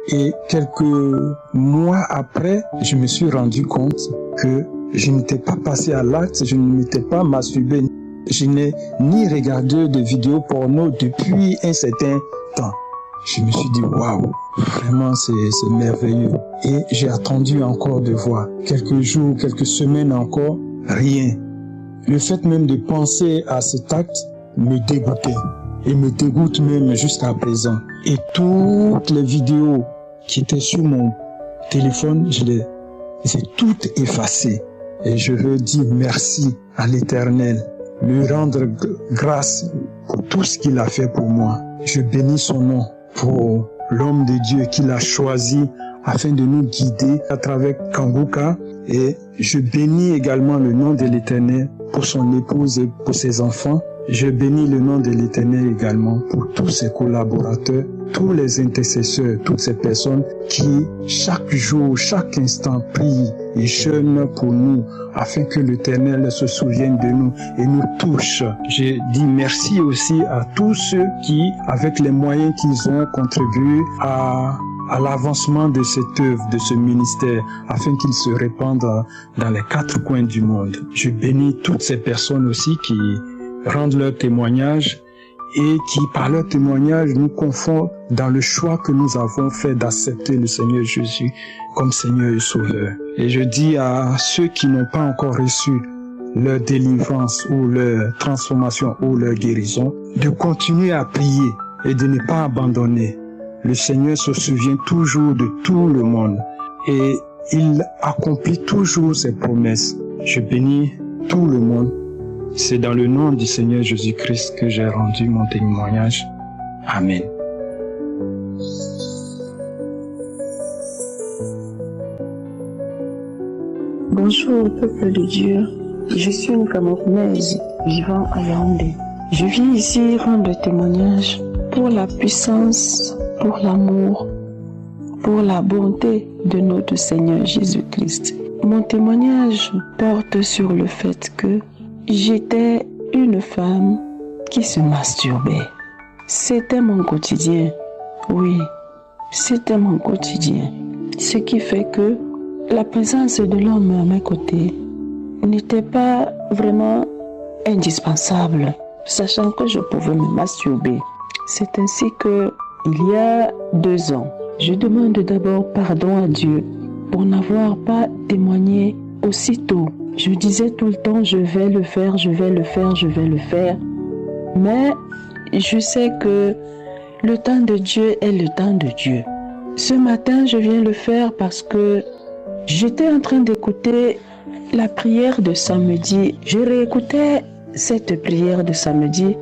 Et quelques mois après, je me suis rendu compte que je n'étais pas passé à l'acte, je ne m'étais pas masturbé. Je n'ai ni regardé de vidéos porno depuis un certain temps. Je me suis dit, waouh, vraiment c'est merveilleux. Et j'ai attendu encore de voir. Quelques jours, quelques semaines encore, rien. Le fait même de penser à cet acte me dégoûtait. Et me dégoûte même jusqu'à présent. Et toutes les vidéos qui étaient sur mon téléphone, je les ai toutes effacées. Et je veux dire merci à l'Éternel, lui rendre grâce pour tout ce qu'il a fait pour moi. Je bénis son nom pour l'homme de Dieu qu'il a choisi afin de nous guider à travers Kanguka. Et je bénis également le nom de l'Éternel pour son épouse et pour ses enfants. Je bénis le nom de l'Éternel également pour tous ses collaborateurs, tous les intercesseurs, toutes ces personnes qui chaque jour, chaque instant prient et jeûnent pour nous afin que l'Éternel se souvienne de nous et nous touche. Je dis merci aussi à tous ceux qui, avec les moyens qu'ils ont, contribué à l'avancement de cette œuvre, de ce ministère, afin qu'il se répande dans les 4 coins du monde. Je bénis toutes ces personnes aussi qui rendent leur témoignage et qui, par leur témoignage, nous confortent dans le choix que nous avons fait d'accepter le Seigneur Jésus comme Seigneur et Sauveur. Et je dis à ceux qui n'ont pas encore reçu leur délivrance ou leur transformation ou leur guérison, de continuer à prier et de ne pas abandonner. Le Seigneur se souvient toujours de tout le monde et il accomplit toujours ses promesses. Je bénis tout le monde. C'est dans le nom du Seigneur Jésus-Christ que j'ai rendu mon témoignage. Amen. Bonjour peuple de Dieu, je suis une Camerounaise vivant à Yaoundé. Je viens ici rendre témoignage pour la puissance, pour l'amour, pour la bonté de notre Seigneur Jésus-Christ. Mon témoignage porte sur le fait que j'étais une femme qui se masturbait. C'était mon quotidien. Oui, c'était mon quotidien. Ce qui fait que la présence de l'homme à mes côtés n'était pas vraiment indispensable, sachant que je pouvais me masturber. C'est ainsi que, il y a 2 ans, je demande d'abord pardon à Dieu pour n'avoir pas témoigné aussitôt. Je disais tout le temps, je vais le faire, je vais le faire, je vais le faire. Mais je sais que le temps de Dieu est le temps de Dieu. Ce matin, je viens le faire parce que j'étais en train d'écouter la prière de samedi. Je réécoutais cette prière de samedi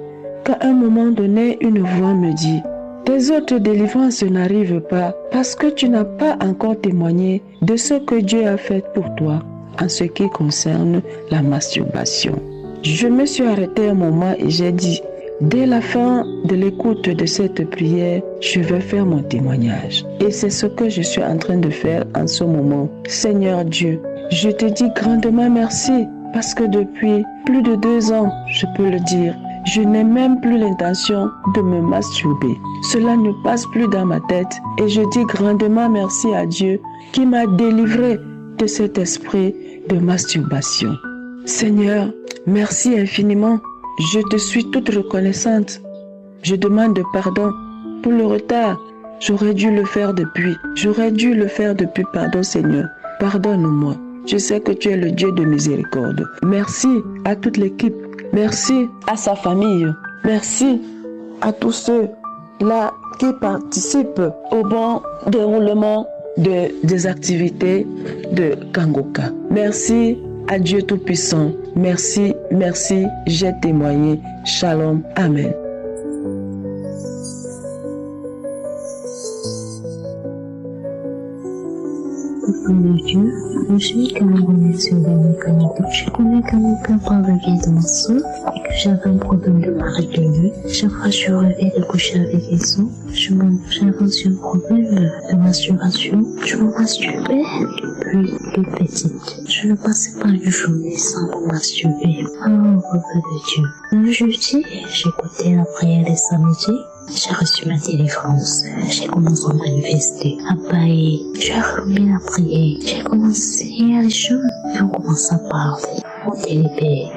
qu'à un moment donné, une voix me dit « Tes autres délivrances n'arrivent pas parce que tu n'as pas encore témoigné de ce que Dieu a fait pour toi en ce qui concerne la masturbation. » Je me suis arrêtée un moment et j'ai dit « Dès la fin de l'écoute de cette prière, je vais faire mon témoignage. » Et c'est ce que je suis en train de faire en ce moment. Seigneur Dieu, je te dis grandement merci parce que depuis plus de 2 ans, je peux le dire, Je n'ai même plus l'intention de me masturber. Cela ne passe plus dans ma tête et je dis grandement merci à Dieu qui m'a délivré de cet esprit de masturbation. Seigneur, merci infiniment. Je te suis toute reconnaissante. Je demande pardon pour le retard. J'aurais dû le faire depuis. Pardon Seigneur. Pardonne-moi. Je sais que tu es le Dieu de miséricorde. Merci à toute l'équipe. Merci à sa famille. Merci à tous ceux-là qui participent au bon déroulement des activités de Kangoka. Merci à Dieu Tout-Puissant. Merci, merci, j'ai témoigné. Shalom, Amen. De Dieu, je suis camerounaise sur Kangoka. Je connais Kangoka par le biais de mon soeur et que j'avais un problème de marée de nuit. Chaque fois que je rêvais de coucher avec les sons, j'avais aussi un problème de masturbation. Je me masturbais depuis toute petite. Je ne passais pas une journée sans me masturber. Oh, peuple de Dieu. Le jeudi, j'écoutais la prière des samedis. J'ai reçu ma délivrance. J'ai commencé à manifester, à bailler. J'ai remis la prière. J'ai commencé à les choses. On commence à parler. On délibère.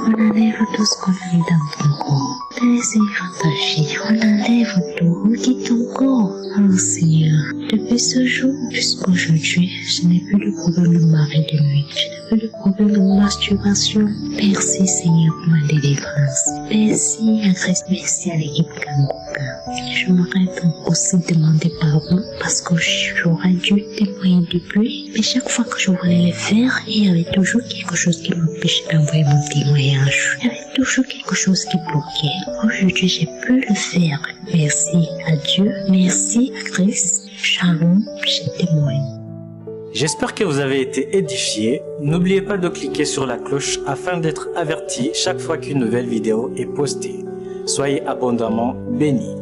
On enlève tout ce qu'on a mis dans ton corps. Les fantasie. On enlève tout. On quitte ton corps. Oh Seigneur, depuis ce jour jusqu'à aujourd'hui, je n'ai plus de problème de marée de nuit. Je n'ai plus de problème de masturbation. Merci Seigneur pour ma délivrance. Merci à Christ. Merci à l'équipe Kangoka. Je m'arrête aussi demander pardon parce que j'aurais dû témoigner depuis. Mais chaque fois que je voulais le faire, il y avait toujours quelque chose qui m'empêchait d'envoyer mon témoignage. Il y avait toujours quelque chose qui bloquait. Aujourd'hui, j'ai pu le faire. Merci à Dieu. Merci à Christ. Shalom, je témoigne. J'espère que vous avez été édifiés. N'oubliez pas de cliquer sur la cloche afin d'être averti chaque fois qu'une nouvelle vidéo est postée. Soyez abondamment bénis.